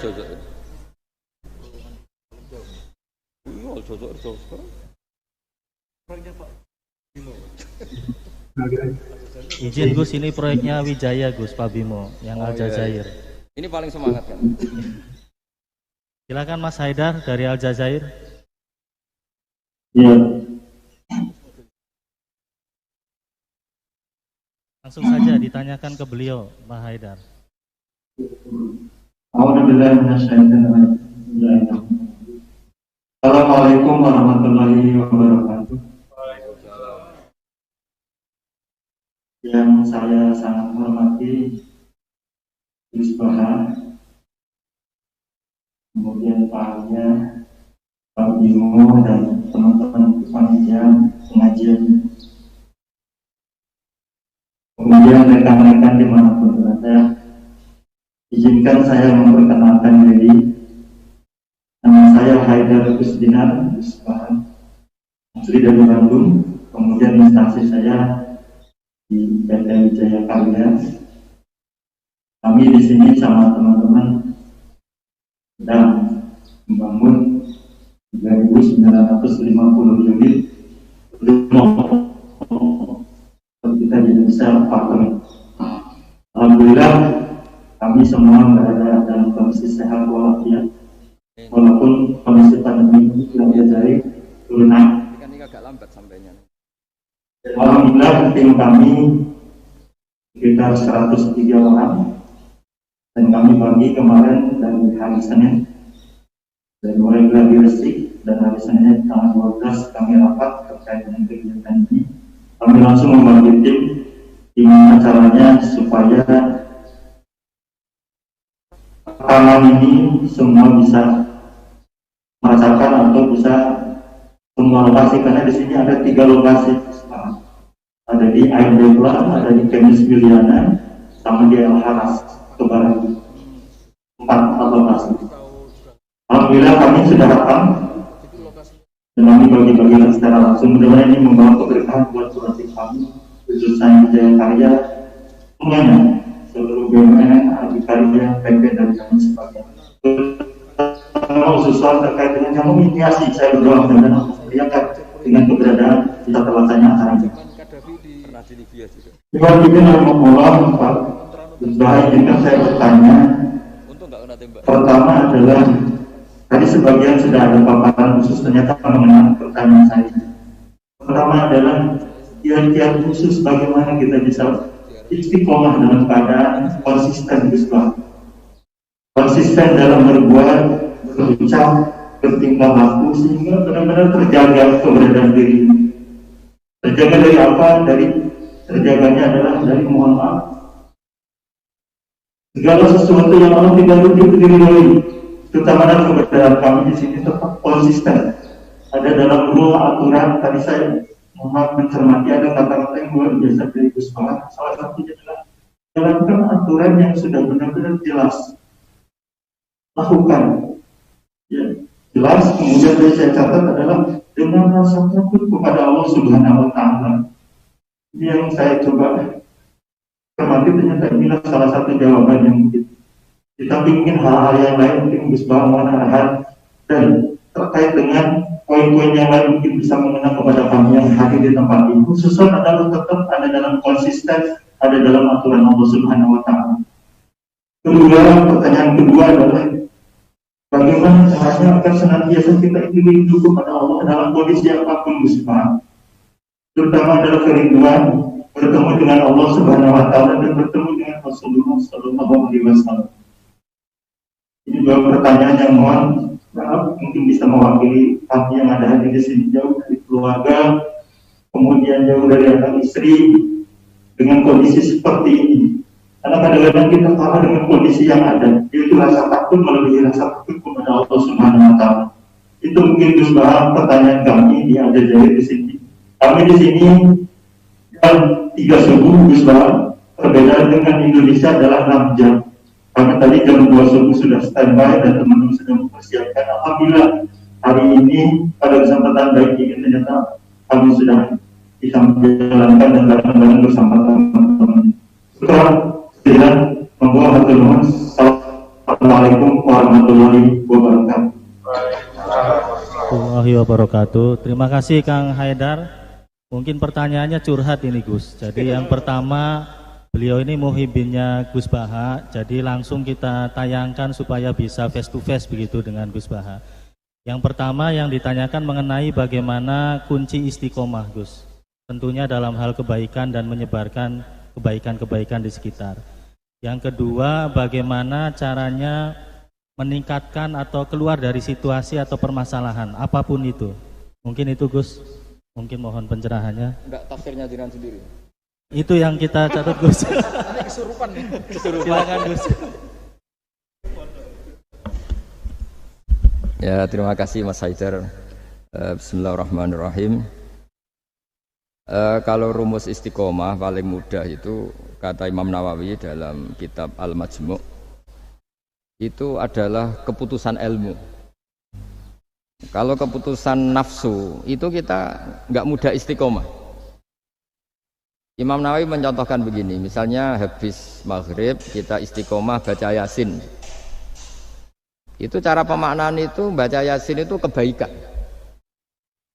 Speaker 2: Izin Gus, ini proyeknya Wijaya Gus, Pak Bimo yang Aljazair.
Speaker 1: Iya. Ini paling semangat kan.
Speaker 2: Silakan Mas Haidar dari Aljazair.
Speaker 3: Ya.
Speaker 2: Langsung saja ditanyakan ke beliau, Pak Haidar.
Speaker 3: Assalamualaikum warahmatullahi wabarakatuh. Yang saya sangat hormati Gus Baha, kemudian Pak Alia, Pak Bimo, dan teman-teman panitia pengajian, kemudian rekan-rekan dimanapun berada, Izinkan saya memperkenalkan diri. Nama saya Haidar Kusdinar, asli dari Bandung. Kemudian instansi saya di PT Wijaya Karya. Kami di sini sama teman-teman sedang membangun 3.950 unit kita di Indonesia apartemen. Alhamdulillah kami semua berada dalam kondisi sehat walafiat, walaupun kondisi pandemi ini tidak dari turunan.
Speaker 1: Agak lambat sampainya.
Speaker 3: Alhamdulillah tim kami sekitar 103 orang dan kami bagi kemarin dari hari Senin dan mulai gladi resik dan hari Senin tanggal 12 kami rapat terkait dengan kegiatan ini. Kami langsung membagi tim gimana caranya supaya rekaman ini semua bisa merasakan atau bisa semua lokasi, karena di sini ada 3 lokasi, ada di Air Depla, ada di Kemis Miliana, sama di El Haras ke barat, 4 lokasi. Alhamdulillah kami sudah rekam dan kami bagi-bagikan secara langsung. Mudah-mudahan ini membawa keberkahan buat kolektif kami, khususnya Wijaya Karya, semuanya, seluruh BUMN, Adikarya, PP dan kami sebagainya. Khususnya terkait dengan kamu mediasi, saya berdoa dan melihatkan dengan keberadaan kita terlaksananya acara ini. Juga Allah Pak, izinkan saya bertanya. Pertama adalah tadi sebagian sudah ada paparan khusus, ternyata mengenai pertanyaan saya. Pertama adalah kiat-kiat khusus bagaimana kita bisa istiqomah dalam keadaan konsisten, konsisten dalam berbuat, berucap, bertingkah laku, sehingga benar-benar terjaga keberadaan diri. Terjaga dari apa? Terjaganya adalah dari mohon maaf. Segala sesuatu yang Allah tidak ridhoi, terutama dalam keberadaan kami di sini tetap konsisten. Ada dalam rule aturan, tadi saya mencermati ada kata-kata yang luar biasa dari Gus Baha. Salah satunya adalah jalankan aturan yang sudah benar-benar jelas, lakukan. Ya, jelas. Kemudian saya catat adalah dengan rasa takut kepada Allah Subhanahu Wa Taala. Ini yang saya coba cermati, ternyata inilah salah satu jawaban yang mungkin. Kita ingin hal-hal yang lain mungkin Gus Baha mohon arahan dan terkait dengan poin-poin yang lain mungkin bisa mengenai kepada kami yang hadir di tempat ini. Khususnya adalah tetap ada dalam konsisten, ada dalam aturan Allah Subhanahu Wa Taala. Kedua, pertanyaan kedua adalah bagaimana caranya agar senantiasa kita ini rindu kepada Allah dalam kondisi apapun, Gus Baha. Terutama adalah kerinduan bertemu dengan Allah Subhanahu Wa Taala dan bertemu dengan Rasulullah Sallallahu Alaihi Wasallam. Ini dua pertanyaan yang mohon maaf mungkin bisa mewakili kami yang ada di sini, jauh dari keluarga, kemudian jauh dari anak istri, dengan kondisi seperti ini. Karena kadang-kadang kita kalah dengan kondisi yang ada, yaitu rasa takut melebihi rasa takut kepada Allah Subhanahu Wa Taala. Itu mungkin Gus Baha pertanyaan kami yang ada di sini. Kami di sini jam 3 subuh, Gus Baha, perbedaan dengan Indonesia adalah 6 jam. Karena tadi jam 2 subuh sudah standby dan teman-teman sudah mempersiapkan. Alhamdulillah hari ini pada kesempatan baik ini ternyata kami sudah bisa menjalankan dan bareng-bareng bersama teman-teman. Sekarang membawa hatur nuhun. Assalamualaikum warahmatullahi wabarakatuh.
Speaker 2: Warahmatullahi wabarakatuh. Terima kasih Kang Haidar. Mungkin pertanyaannya curhat ini Gus. Jadi yang pertama, beliau ini muhibinnya Gus Baha, jadi langsung kita tayangkan supaya bisa face to face begitu dengan Gus Baha. Yang pertama yang ditanyakan mengenai bagaimana kunci istiqomah Gus. Tentunya dalam hal kebaikan dan menyebarkan kebaikan-kebaikan di sekitar. Yang kedua, bagaimana caranya meningkatkan atau keluar dari situasi atau permasalahan apapun itu. Mungkin itu Gus. Mungkin mohon pencerahannya.
Speaker 1: Enggak, tafsirnya jiran sendiri.
Speaker 2: Itu yang kita catat Gus.
Speaker 1: Ini kesurupan nih.
Speaker 2: Silakan Gus.
Speaker 1: Ya, terima kasih Mas Haidar. Bismillahirrahmanirrahim. Kalau rumus istiqomah paling mudah itu kata Imam Nawawi dalam kitab Al-Majmu', itu adalah keputusan ilmu. Kalau keputusan nafsu itu kita nggak mudah istiqomah. Imam Nawawi mencontohkan begini, misalnya habis maghrib kita istiqomah baca Yasin. Itu cara pemaknaan itu baca Yasin itu kebaikan.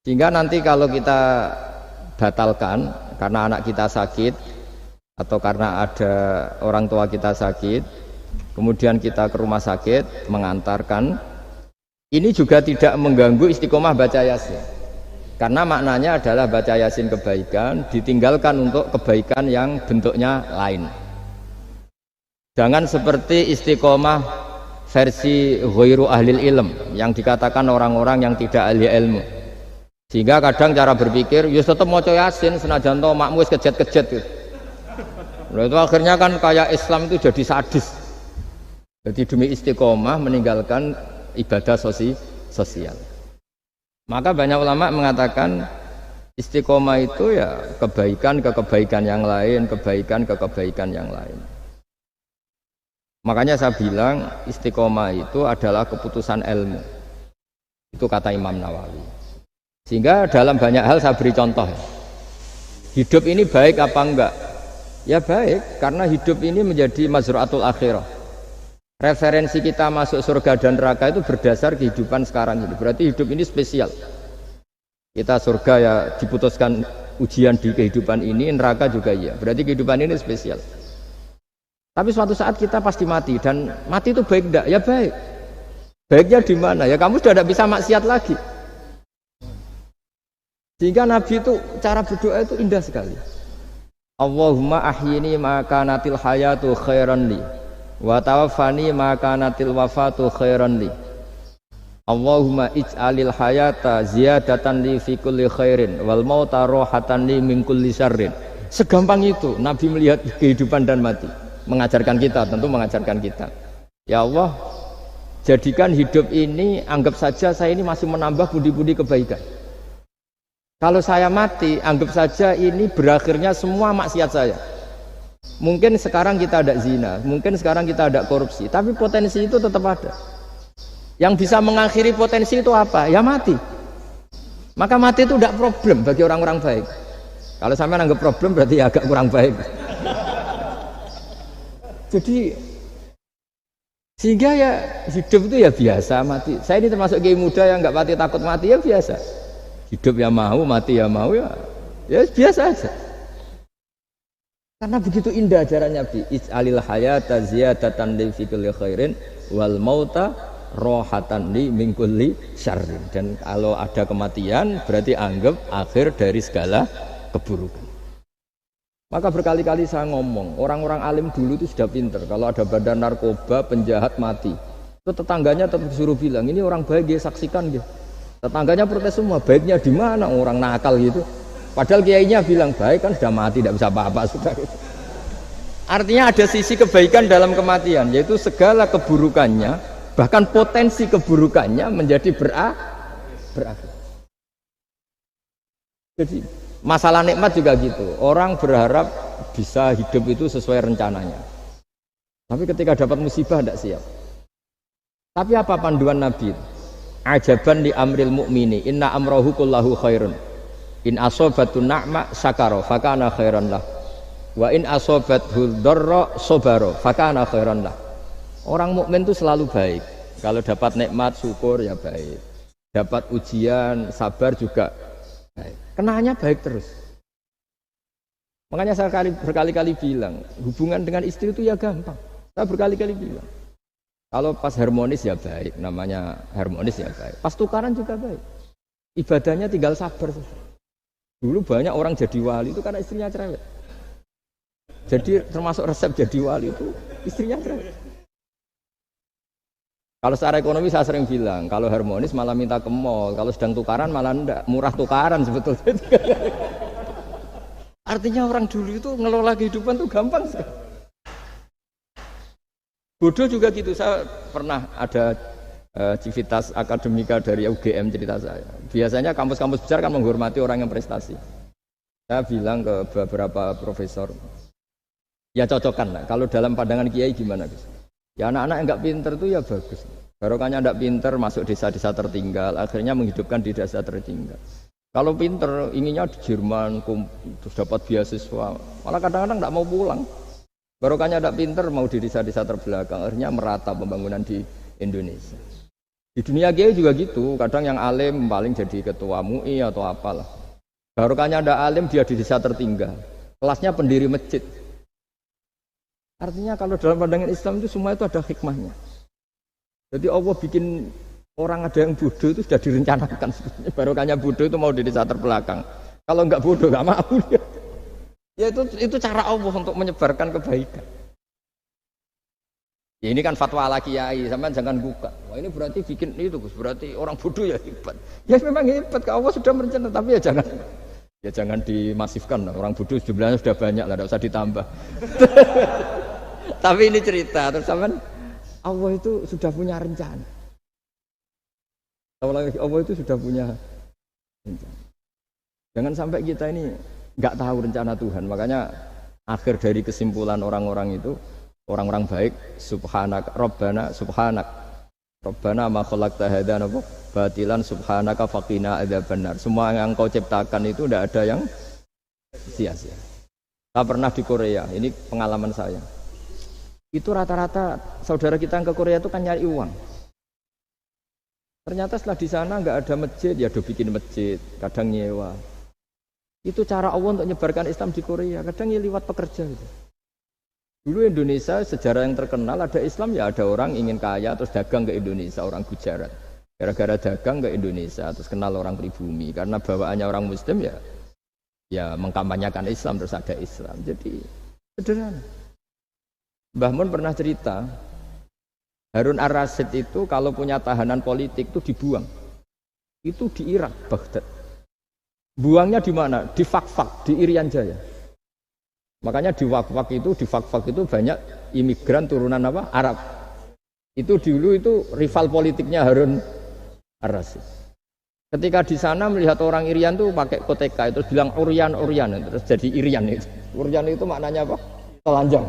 Speaker 1: Sehingga nanti kalau kita batalkan karena anak kita sakit atau karena ada orang tua kita sakit, kemudian kita ke rumah sakit mengantarkan, ini juga tidak mengganggu istiqomah baca Yasin. Karena maknanya adalah baca Yasin kebaikan, ditinggalkan untuk kebaikan yang bentuknya lain. Jangan seperti istiqomah versi ghairu ahlil ilm yang dikatakan orang-orang yang tidak ahli ilmu. Sehingga kadang cara berpikir, ya tetap maca Yasin senajan to makmu wis kejet-kejet gitu. Nah, itu akhirnya kan kayak Islam itu jadi sadis. Jadi demi istiqomah meninggalkan ibadah sosial. Maka banyak ulama mengatakan istiqomah itu ya kebaikan ke kebaikan yang lain, kebaikan ke kebaikan yang lain. Makanya saya bilang istiqomah itu adalah keputusan ilmu. Itu kata Imam Nawawi. Sehingga dalam banyak hal saya beri contoh. Hidup ini baik apa enggak? Ya baik, karena hidup ini menjadi mazru'atul akhirah. Referensi kita masuk surga dan neraka itu berdasar kehidupan sekarang ini. Berarti hidup ini spesial. Kita surga ya diputuskan ujian di kehidupan ini, neraka juga iya. Berarti kehidupan ini spesial. Tapi suatu saat kita pasti mati, dan mati itu baik enggak? Ya baik. Baiknya di mana? Ya kamu sudah tidak bisa maksiat lagi. Sehingga Nabi itu cara berdoa itu indah sekali. Allahumma ahyini ma kanatil hayatu khairan li wa tawaffani ma kanatil wafatu khairan li. Allahumma ij'alil hayata ziyadatan li fi kulli khairin wal mauta rohatan li min kulli syarrin. Segampang itu Nabi melihat kehidupan dan mati. Mengajarkan kita, tentu mengajarkan kita. Ya Allah, jadikan hidup ini, anggap saja saya ini masih menambah budi-budi kebaikan. Kalau saya mati, anggap saja ini berakhirnya semua maksiat saya. Mungkin sekarang kita ada zina, mungkin sekarang kita ada korupsi, tapi potensi itu tetap ada. Yang bisa mengakhiri potensi itu apa? Ya mati. Maka mati itu tidak problem bagi orang-orang baik. Kalau sampai anggap problem berarti agak kurang baik. Jadi sehingga ya hidup itu ya biasa, mati. Saya ini termasuk kiai muda yang nggak mati takut mati, ya biasa. Hidup ya mau, mati ya mau, ya biasa aja. Karena begitu indah ajaran Nabi. Ij'alil hayata ziyadatan li fi kulli khairin wal mauta rohatan li min kulli syarrin. Dan kalau ada kematian berarti anggap akhir dari segala keburukan. Maka berkali-kali saya ngomong, orang-orang alim dulu itu sudah pinter. Kalau ada badan narkoba, penjahat mati, itu tetangganya tetap disuruh bilang, ini orang baik dia saksikan dia. Tetangganya protes semua, baiknya di mana orang nakal gitu. Padahal kiainya bilang baik kan sudah mati, tidak bisa apa-apa sudah. Artinya ada sisi kebaikan dalam kematian, yaitu segala keburukannya, bahkan potensi keburukannya menjadi berakhir. Jadi masalah nikmat juga gitu. Orang berharap bisa hidup itu sesuai rencananya. Tapi ketika dapat musibah tidak siap. Tapi apa panduan Nabi? Ajaban li amril mu'mini inna amrahu kullahu khairun. In asobatun na'ma syakara fakana khairan lah. Wa in asobathu dharra sabara fakana khairan lah. Orang mukmin itu selalu baik. Kalau dapat nikmat syukur ya baik. Dapat ujian sabar juga baik. Kenanya baik terus. Makanya saya berkali-kali bilang, hubungan dengan istri itu ya gampang. Saya berkali-kali bilang, kalau pas harmonis ya baik, namanya harmonis ya baik. Pas tukaran juga baik. Ibadahnya tinggal sabar. Dulu banyak orang jadi wali itu karena istrinya cerewet. Jadi termasuk resep jadi wali itu istrinya cerewet. Kalau secara ekonomi saya sering bilang, kalau harmonis malah minta ke mall, kalau sedang tukaran malah enggak, murah tukaran sebetulnya. Artinya orang dulu itu ngelola kehidupan itu gampang sekali. Bodoh juga gitu. Saya pernah ada civitas akademika dari UGM cerita saya. Biasanya kampus-kampus besar kan menghormati orang yang prestasi. Saya bilang ke beberapa profesor, ya cocokkan lah. Kalau dalam pandangan kiai gimana Gus? Ya anak-anak yang nggak pinter itu ya bagus. Barokahnya nggak pinter masuk desa-desa tertinggal, akhirnya menghidupkan di desa tertinggal. Kalau pinter inginnya di Jerman, terus dapat beasiswa, malah kadang-kadang nggak mau pulang. Barokahnya nggak pinter mau di desa-desa terbelakang, akhirnya merata pembangunan di Indonesia. Di dunia gaya juga gitu, kadang yang alim paling jadi ketua MUI atau apalah. Barokahnya ndak alim dia di desa tertinggal, kelasnya pendiri masjid. Artinya kalau dalam pandangan Islam itu semua itu ada hikmahnya. Jadi Allah bikin orang ada yang bodoh itu sudah direncanakan. Barokahnya bodoh itu mau di desa terbelakang. Kalau enggak bodoh enggak mau dia. Ya itu cara Allah untuk menyebarkan kebaikan. Ya ini kan fatwa ala kiai, sampean jangan buka. Wah ini berarti bikin itu Gus, berarti orang bodoh ya hebat. Ya memang hebat, Allah sudah merencanakan, tapi ya jangan dimasifkan. Orang bodoh jumlahnya sudah banyak lah, tidak usah ditambah. Tapi ini cerita, terus sampean Allah itu sudah punya rencana. Allah itu sudah punya rencana. Jangan sampai kita ini nggak tahu rencana Tuhan. Makanya akhir dari kesimpulan orang-orang itu, orang-orang baik, subhanak Rabbana subhanak Rabbana ma khalaqta hadza batilan subhanaka faqina adzabannar. Semua yang kau ciptakan itu tidak ada yang sia-sia. Saya pernah di Korea, ini pengalaman saya. Itu rata-rata saudara kita yang ke Korea itu kan nyari uang. Ternyata setelah di sana nggak ada masjid, ya do bikin masjid, kadang nyewa. Itu cara Allah untuk menyebarkan Islam di Korea, kadang lewat pekerja itu. Dulu Indonesia sejarah yang terkenal ada Islam ya ada orang ingin kaya terus dagang ke Indonesia, orang Gujarat. Gara-gara dagang ke Indonesia terus kenal orang pribumi karena bawaannya orang Muslim ya mengkampanyekan Islam terus ada Islam. Jadi sederhana. Mbah Mun pernah cerita Harun ar-Rasyid itu kalau punya tahanan politik itu dibuang. Itu di Irak, Baghdad. Buangnya di mana? Di Fakfak, di Irian Jaya. Makanya di Fakfak itu banyak imigran turunan apa? Arab. Itu dulu itu rival politiknya Harun ar-Rasyid. Ketika di sana melihat orang Irian tuh pakai koteka itu bilang Urian terus jadi Irian itu. Urian itu maknanya apa? Telanjang.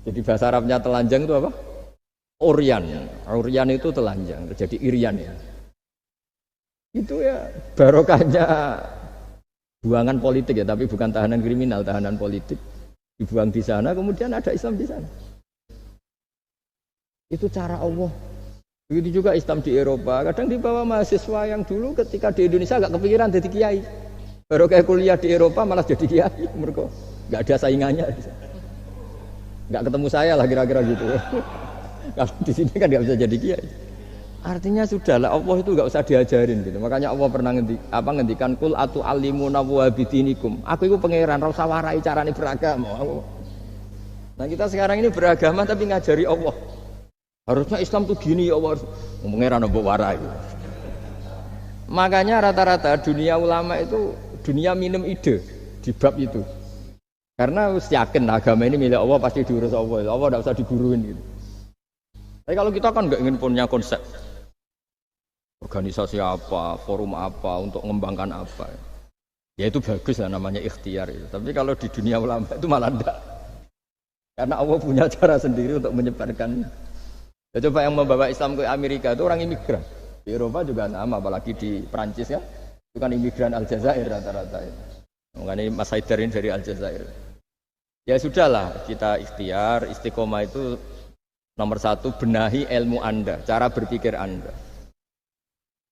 Speaker 1: Jadi bahasa Arabnya telanjang itu apa? Urian itu telanjang, jadi Irian ya. Itu ya barokahnya buangan politik ya, tapi bukan tahanan kriminal, tahanan politik dibuang di sana, kemudian ada Islam di sana. Itu cara Allah. Begitu juga Islam di Eropa, kadang dibawa mahasiswa yang dulu ketika di Indonesia agak kepikiran jadi kiai. Barokah kuliah di Eropa malah jadi kiai, mereka nggak ada saingannya. Nggak ketemu saya lah kira-kira gitu. Kalau di sini kan nggak bisa jadi kiai. Artinya sudahlah Allah itu nggak usah diajarin gitu. Makanya Allah pernah ngendikan kul atu alimuna wa bidinikum. Aku itu pangeran, ora usah warai carane beragama. Nah kita sekarang ini beragama tapi ngajari Allah. Harusnya Islam tuh gini ya Allah. Pangeran mbok warai. Makanya rata-rata dunia ulama itu dunia minum ide di bab itu. Karena harus yakin agama ini milik Allah pasti diurus Allah. Allah tidak usah diguruin gitu. Tapi kalau kita kan nggak ingin punya konsep organisasi apa, forum apa untuk mengembangkan apa, ya itu bagus lah namanya ikhtiar itu. Tapi kalau di dunia ulama itu malah enggak. Karena Allah punya cara sendiri untuk menyebarkan. Ya coba yang membawa Islam ke Amerika itu orang imigran. Di Eropa juga sama, apalagi di Prancis ya, itu kan imigran Aljazair rata-rata. Makanya Mas Haidar ini dari Aljazair. Ya sudahlah, kita ikhtiar, istiqomah itu nomor satu, benahi ilmu Anda, cara berpikir Anda.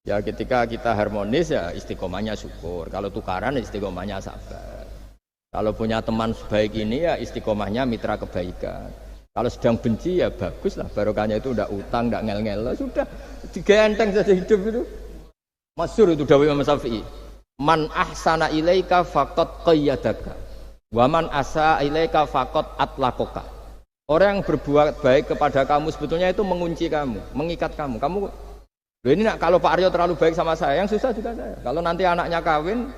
Speaker 1: Ya ketika kita harmonis ya istiqomahnya syukur, kalau tukaran istiqomahnya sabar. Kalau punya teman sebaik ini ya istiqomahnya mitra kebaikan. Kalau sedang benci ya bagus lah, barokahnya itu udah utang, udah ngel-ngel, sudah diganteng saja hidup itu. Masyhur itu dawuh Imam Syafi'i. Man ahsana ilaika faqad qayyadaka. Wa man asa ilaika faqad atlaqaka. Orang yang berbuat baik kepada kamu sebetulnya itu mengunci kamu, mengikat kamu. Kamu ini kalau Pak Aryo terlalu baik sama saya, yang susah juga saya. Kalau nanti anaknya kawin,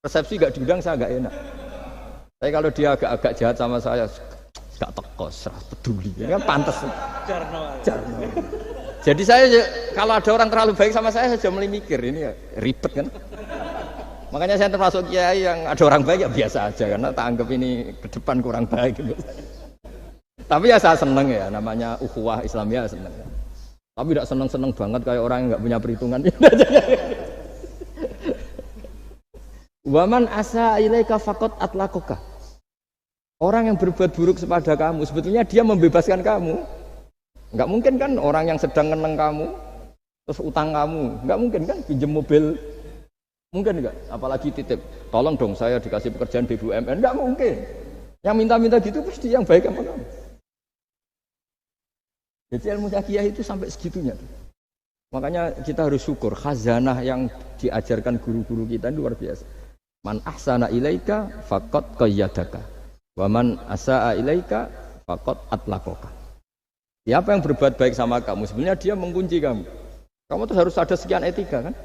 Speaker 1: resepsi gak diundang saya gak enak. Tapi kalau dia agak-agak jahat sama saya, gak tekos, serah peduli. Ini kan pantas. Jarno. Jadi saya kalau ada orang terlalu baik sama saya sudah mulai mikir ini ya, ribet kan. Makanya saya termasuk kiai yang ada orang baik ya biasa aja karena tak anggap ini ke depan kurang baik gitu. Tapi ya saya seneng ya, namanya ukhuwah Islamiyah seneng ya. Tapi tidak seneng-seneng banget kayak orang yang nggak punya perhitungan. Waman asa ilaika faqat atlaqaka. Orang yang berbuat buruk kepada kamu, sebetulnya dia membebaskan kamu. Enggak mungkin kan orang yang sedang ngeneng kamu, terus utang kamu, enggak mungkin kan pinjam mobil, mungkin enggak? Apalagi titip, tolong dong saya dikasih pekerjaan BUMN, enggak mungkin. Yang minta-minta gitu pasti yang baik sama kamu. Jadi ilmu Kiai itu sampai segitunya. Makanya kita harus syukur khazanah yang diajarkan guru-guru kita luar biasa. Man ahsana ilaika faqad qayyadaka. Wa man asaa ilaika faqad atlaqaka. Siapa yang berbuat baik sama kamu, sebenarnya dia mengunci kamu. Kamu tuh harus ada sekian etika kan?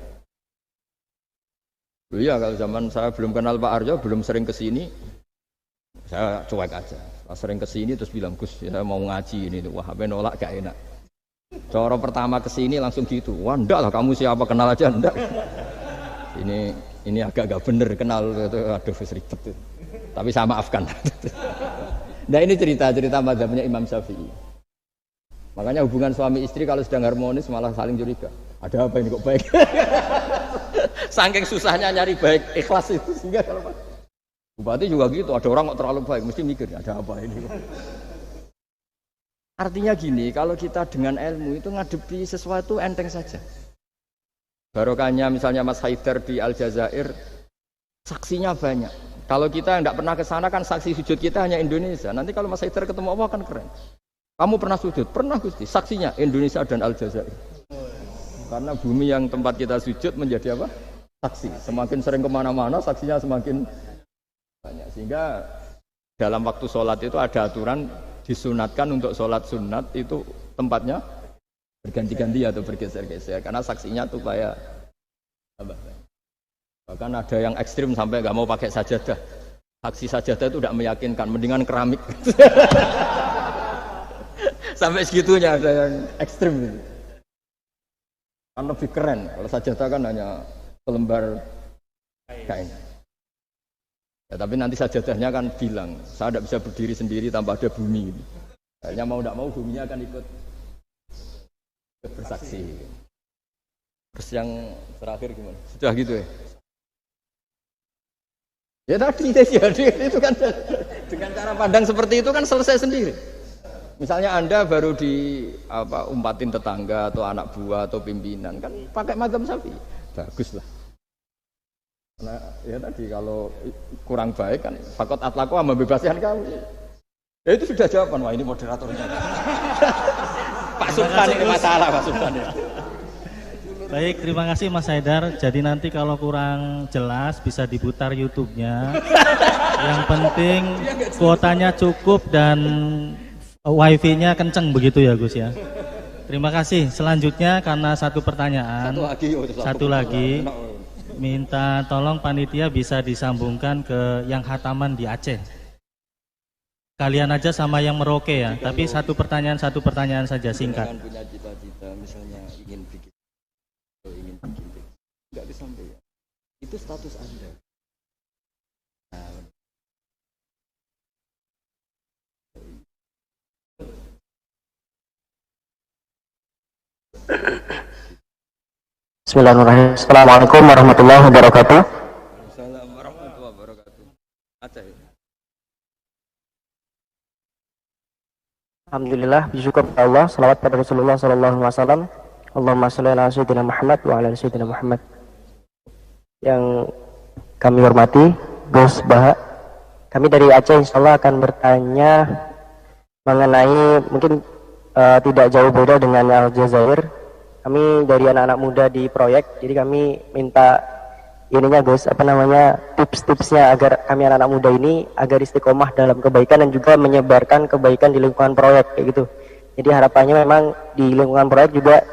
Speaker 1: Iya, kalau zaman saya belum kenal Pak Arjo, belum sering kesini, saya cuek aja. Pas sering kesini terus bilang, Gus, saya mau ngaji ini, wah apa nolak gak enak. Cara pertama kesini langsung gitu, wah enggak lah kamu siapa kenal aja enggak. Ini agak bener kenal, aduh ribet. Tapi saya maafkan. Nah ini cerita mazhabnya Imam Syafi'i. Makanya hubungan suami istri kalau sedang harmonis malah saling curiga. Ada apa ini kok baik? Saking susahnya nyari baik ikhlas itu sehingga kalau Bupati juga gitu, ada orang kok terlalu baik, mesti mikir ada apa ini. Artinya gini, kalau kita dengan ilmu itu ngadepi sesuatu enteng saja. Barokahnya misalnya Mas Haidar di Aljazair, saksinya banyak. Kalau kita tidak pernah ke sana kan saksi sujud kita hanya Indonesia. Nanti kalau Mas Haidar ketemu Allah kan keren. Kamu pernah sujud? Pernah Gusti. Saksinya Indonesia dan Aljazair. Karena bumi yang tempat kita sujud menjadi apa? Saksi. Semakin sering kemana-mana saksinya semakin banyak. Sehingga dalam waktu sholat itu ada aturan disunatkan untuk sholat sunat itu tempatnya berganti-ganti atau bergeser-geser karena saksinya tuh kayak apa? Bahkan ada yang ekstrim sampai nggak mau pakai sajadah. Saksi sajadah itu tidak meyakinkan, mendingan keramik. Sampai segitunya ada yang ekstrim gitu. Kan lebih keren. Kalau sajadah kan hanya selembar kain. Ya, tapi nanti sajadahnya kan bilang, saya tidak bisa berdiri sendiri tanpa ada bumi. Akhirnya mau tidak mau buminya akan ikut bersaksi. Terus yang terakhir gimana? Sudah gitu ya? Ya tadi itu kan dengan cara pandang seperti itu kan selesai sendiri. Misalnya Anda baru umpatin tetangga atau anak buah atau pimpinan kan pakai mazhab Syafi'i. Bagus lah. Karena ya tadi kalau kurang baik kan fakot atlaqo membebaskan kamu. Ya itu sudah jawaban. Wah ini moderatornya. Pak Sultan ini masalah Pak Sultan ya.
Speaker 2: Baik, terima kasih Mas Haidar. Jadi nanti kalau kurang jelas bisa diputar YouTube-nya. Yang penting kuotanya cukup dan wifi-nya kenceng begitu ya Gus ya. Terima kasih. Selanjutnya karena satu pertanyaan. Satu lagi. Minta tolong panitia bisa disambungkan ke yang khataman di Aceh. Kalian aja sama yang Merauke ya. Tapi satu pertanyaan saja singkat.
Speaker 1: Jangan punya cita-cita misalnya ingin bikin nggak disampaikan. Itu status Anda.
Speaker 4: Bismillahirrahmanirrahim. Assalamualaikum warahmatullahi wabarakatuh.
Speaker 1: Assalamualaikum warahmatullahi wabarakatuh. Aceh.
Speaker 4: Alhamdulillah, bersyukur kepada Allah, salawat pada Rasulullah sallallahu alaihi wasallam. Allahumma shalli ala sayyidina Muhammad wa ala sayyidina Muhammad. Yang kami hormati Gus Baha, kami dari Aceh insyaallah akan bertanya mengenai mungkin tidak jauh beda dengan Aljazair. Kami dari anak-anak muda di proyek, jadi kami minta ininya Gus, tips-tipsnya agar kami anak-anak muda ini agar istiqomah dalam kebaikan dan juga menyebarkan kebaikan di lingkungan proyek kayak gitu. Jadi harapannya memang di lingkungan proyek juga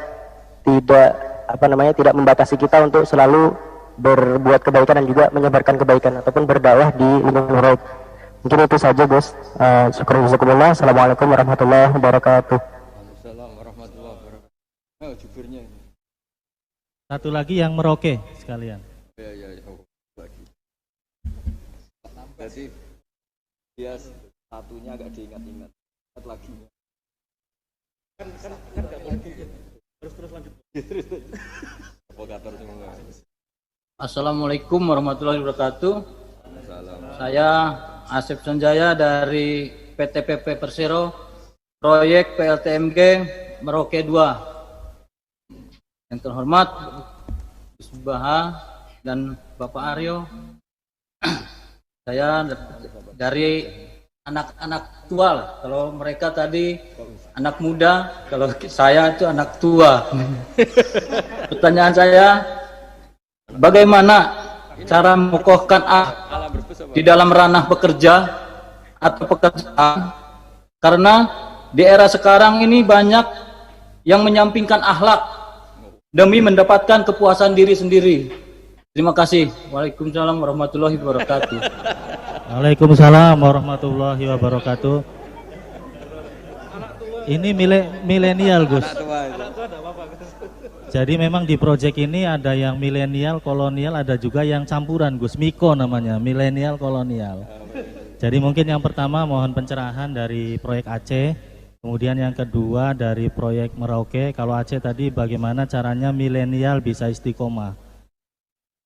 Speaker 4: tidak membatasi kita untuk selalu berbuat kebaikan dan juga menyebarkan kebaikan ataupun berdakwah di lingkungan proyek. Mungkin itu saja Gus. Syukur-syukurullah. Assalamualaikum warahmatullahi wabarakatuh.
Speaker 1: Waalaikumsalam warahmatullahi wabarakatuh. Oh, jubirnya ini.
Speaker 2: Satu lagi yang Merauke sekalian.
Speaker 1: Ya, lagi. Jadi dia satunya agak diingat-ingat. lagi. Kan enggak mungkin. Terus lanjut. Terus. Provokator semua.
Speaker 5: Assalamualaikum warahmatullahi wabarakatuh. Saya Asep Sanjaya dari PT PP Persero, proyek PLTMG Merauke 2. Yang terhormat Gus Baha dan Bapak Aryo. Saya dari anak-anak tua. Kalau mereka tadi anak muda, kalau saya itu anak tua. Pertanyaan saya, bagaimana cara mengokohkan di dalam ranah bekerja atau pekerjaan? Karena di era sekarang ini banyak yang menyampingkan akhlak demi mendapatkan kepuasan diri sendiri. Terima kasih. Waalaikumsalam warahmatullahi wabarakatuh.
Speaker 2: Waalaikumsalam warahmatullahi wabarakatuh. Ini milenial, Gus. Jadi memang di proyek ini ada yang milenial, kolonial, ada juga yang campuran, Gus. Miko namanya, milenial kolonial. Jadi mungkin yang pertama mohon pencerahan dari proyek Aceh, kemudian yang kedua dari proyek Merauke. Kalau Aceh tadi bagaimana caranya milenial bisa istiqomah,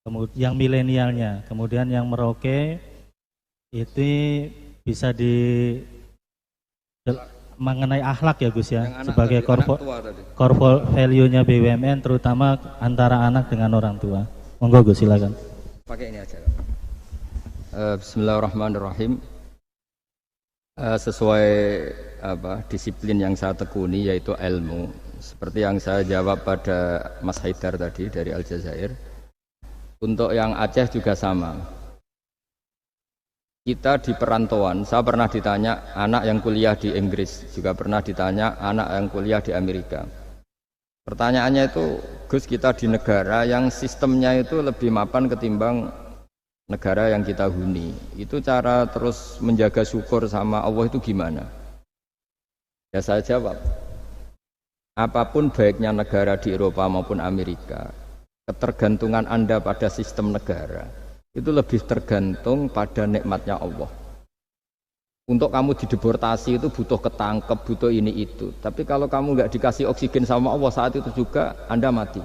Speaker 2: kemudian yang milenialnya, kemudian yang Merauke itu bisa mengenai akhlak ya Gus ya, sebagai core value-nya BUMN terutama antara anak dengan orang tua. Monggo Gus, silakan.
Speaker 1: Pakai ini aja. Bismillahirrahmanirrahim. Sesuai disiplin yang saya tekuni yaitu ilmu. Seperti yang saya jawab pada Mas Haidar tadi dari Aljazair. Untuk yang Aceh juga sama. Kita di perantauan, saya pernah ditanya anak yang kuliah di Inggris, juga pernah ditanya anak yang kuliah di Amerika. Pertanyaannya itu, Gus, kita di negara yang sistemnya itu lebih mapan ketimbang negara yang kita huni. Itu cara terus menjaga syukur sama Allah itu gimana? Ya saya jawab, apapun baiknya negara di Eropa maupun Amerika, ketergantungan Anda pada sistem negara itu lebih tergantung pada nikmatnya Allah. Untuk kamu dideportasi itu butuh ketangkep, butuh ini itu. Tapi kalau kamu nggak dikasih oksigen sama Allah saat itu juga Anda mati.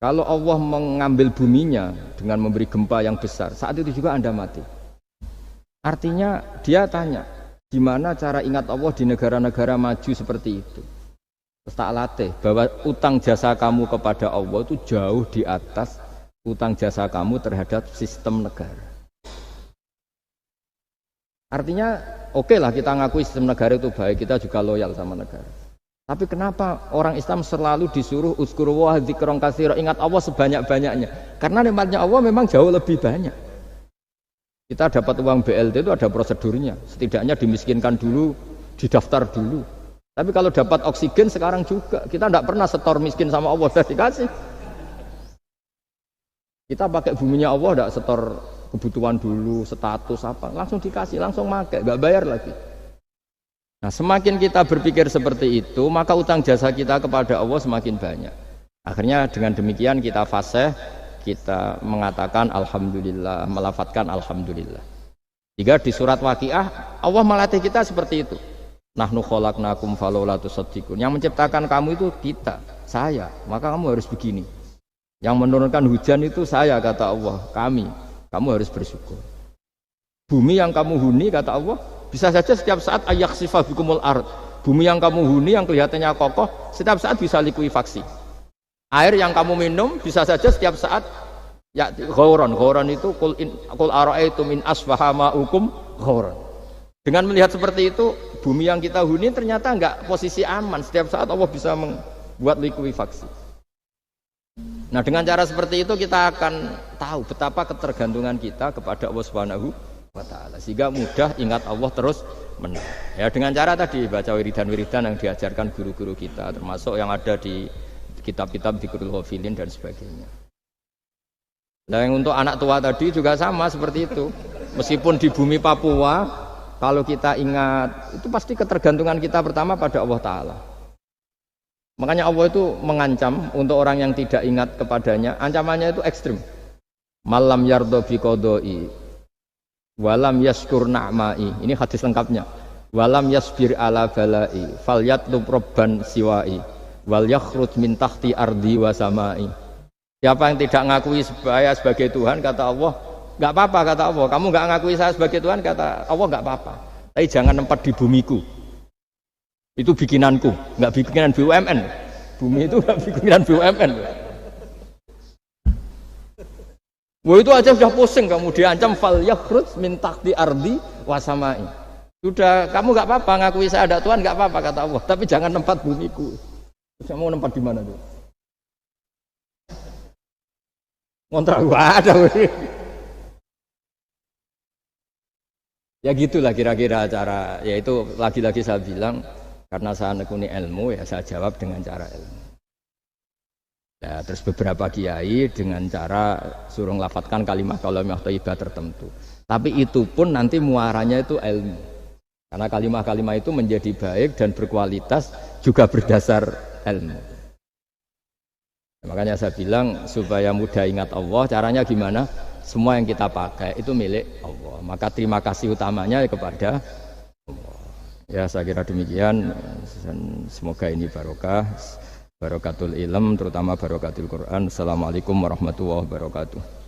Speaker 1: Kalau Allah mengambil buminya dengan memberi gempa yang besar, saat itu juga Anda mati. Artinya dia tanya, gimana cara ingat Allah di negara-negara maju seperti itu? Terus tak latih bahwa utang jasa kamu kepada Allah itu jauh di atas utang jasa kamu terhadap sistem negara. Artinya oke lah kita ngakui sistem negara itu baik, kita juga loyal sama negara. Tapi kenapa orang Islam selalu disuruh uzkuru wa dzikron katsira, ingat Allah sebanyak-banyaknya? Karena nikmatnya Allah memang jauh lebih banyak. Kita dapat uang BLT itu ada prosedurnya, setidaknya dimiskinkan dulu, didaftar dulu. Tapi kalau dapat oksigen sekarang juga, kita tidak pernah setor miskin sama Allah, sudah dikasih. Kita pakai buminya Allah, tidak setor kebutuhan dulu, status apa, langsung dikasih, langsung pakai, nggak bayar lagi. Nah, semakin kita berpikir seperti itu, maka utang jasa kita kepada Allah semakin banyak. Akhirnya dengan demikian kita fasih, kita mengatakan alhamdulillah, melafadzkan alhamdulillah. Jika di surat Waqiah, Allah melatih kita seperti itu. Nahnu khalaqnakum falaula tusaddiqun. Yang menciptakan kamu itu kita, saya, maka kamu harus begini. Yang menurunkan hujan itu saya, kata Allah, kami. Kamu harus bersyukur. Bumi yang kamu huni, kata Allah, bisa saja setiap saat ayaksifa bikumul ard. Bumi yang kamu huni, yang kelihatannya kokoh, setiap saat bisa likuifaksi. Air yang kamu minum, bisa saja setiap saat ya ghauron. Ghauron itu qul ara'aitum min asfaha ma'ukum ghauron. Dengan melihat seperti itu, bumi yang kita huni ternyata enggak posisi aman. Setiap saat Allah bisa membuat likuifaksi. Nah, dengan cara seperti itu kita akan tahu betapa ketergantungan kita kepada Allah Subhanahu wa taala, sehingga mudah ingat Allah terus menerus. Ya, dengan cara tadi baca wiridan-wiridan yang diajarkan guru-guru kita, termasuk yang ada di kitab-kitab Dzikrul Ghafilin dan sebagainya. Nah, yang untuk anak tua tadi juga sama seperti itu. Meskipun di bumi Papua, kalau kita ingat, itu pasti ketergantungan kita pertama pada Allah taala. Makanya Allah itu mengancam untuk orang yang tidak ingat kepadanya, ancamannya itu ekstrim. Malam yardho bi qodoi walam yaskur na'mai. Ini hadis lengkapnya. walam yasbir ala balai falyatlub robban siwai wal yakhruj min tahti ardi wa samai. Siapa yang tidak ngakui saya sebagai Tuhan, kata Allah, enggak apa-apa, kata Allah. Kamu enggak ngakui saya sebagai Tuhan, kata Allah, enggak apa-apa. Tapi jangan nempat di bumiku. Itu bikinanku, enggak bikinan BUMN. Bumi itu enggak bikinan BUMN. Wah, itu aja sudah pusing, kamu diancam fal yakhruj min tahti ardi wa samai. Sudah, kamu enggak apa-apa ngakui saya ada Tuhan, enggak apa-apa, kata Allah. Tapi jangan nempat bumiku. Saya mau nempat di mana tuh? Kontrak gua ada. Ya gitulah kira-kira cara. Yaitu lagi-lagi saya bilang karena saya nekuni ilmu, ya saya jawab dengan cara ilmu. Ya, terus beberapa kiai dengan cara suruh ngelafatkan kalimat thayyibah tertentu. Tapi itu pun nanti muaranya itu ilmu. Karena kalimat-kalimat itu menjadi baik dan berkualitas juga berdasar ilmu. Makanya saya bilang supaya mudah ingat Allah, caranya gimana? Semua yang kita pakai itu milik Allah. Maka terima kasih utamanya kepada Allah. Ya, saya kira demikian. Semoga ini barokah, barokatul ilm, terutama barokatul Quran. Assalamualaikum warahmatullahi wabarakatuh.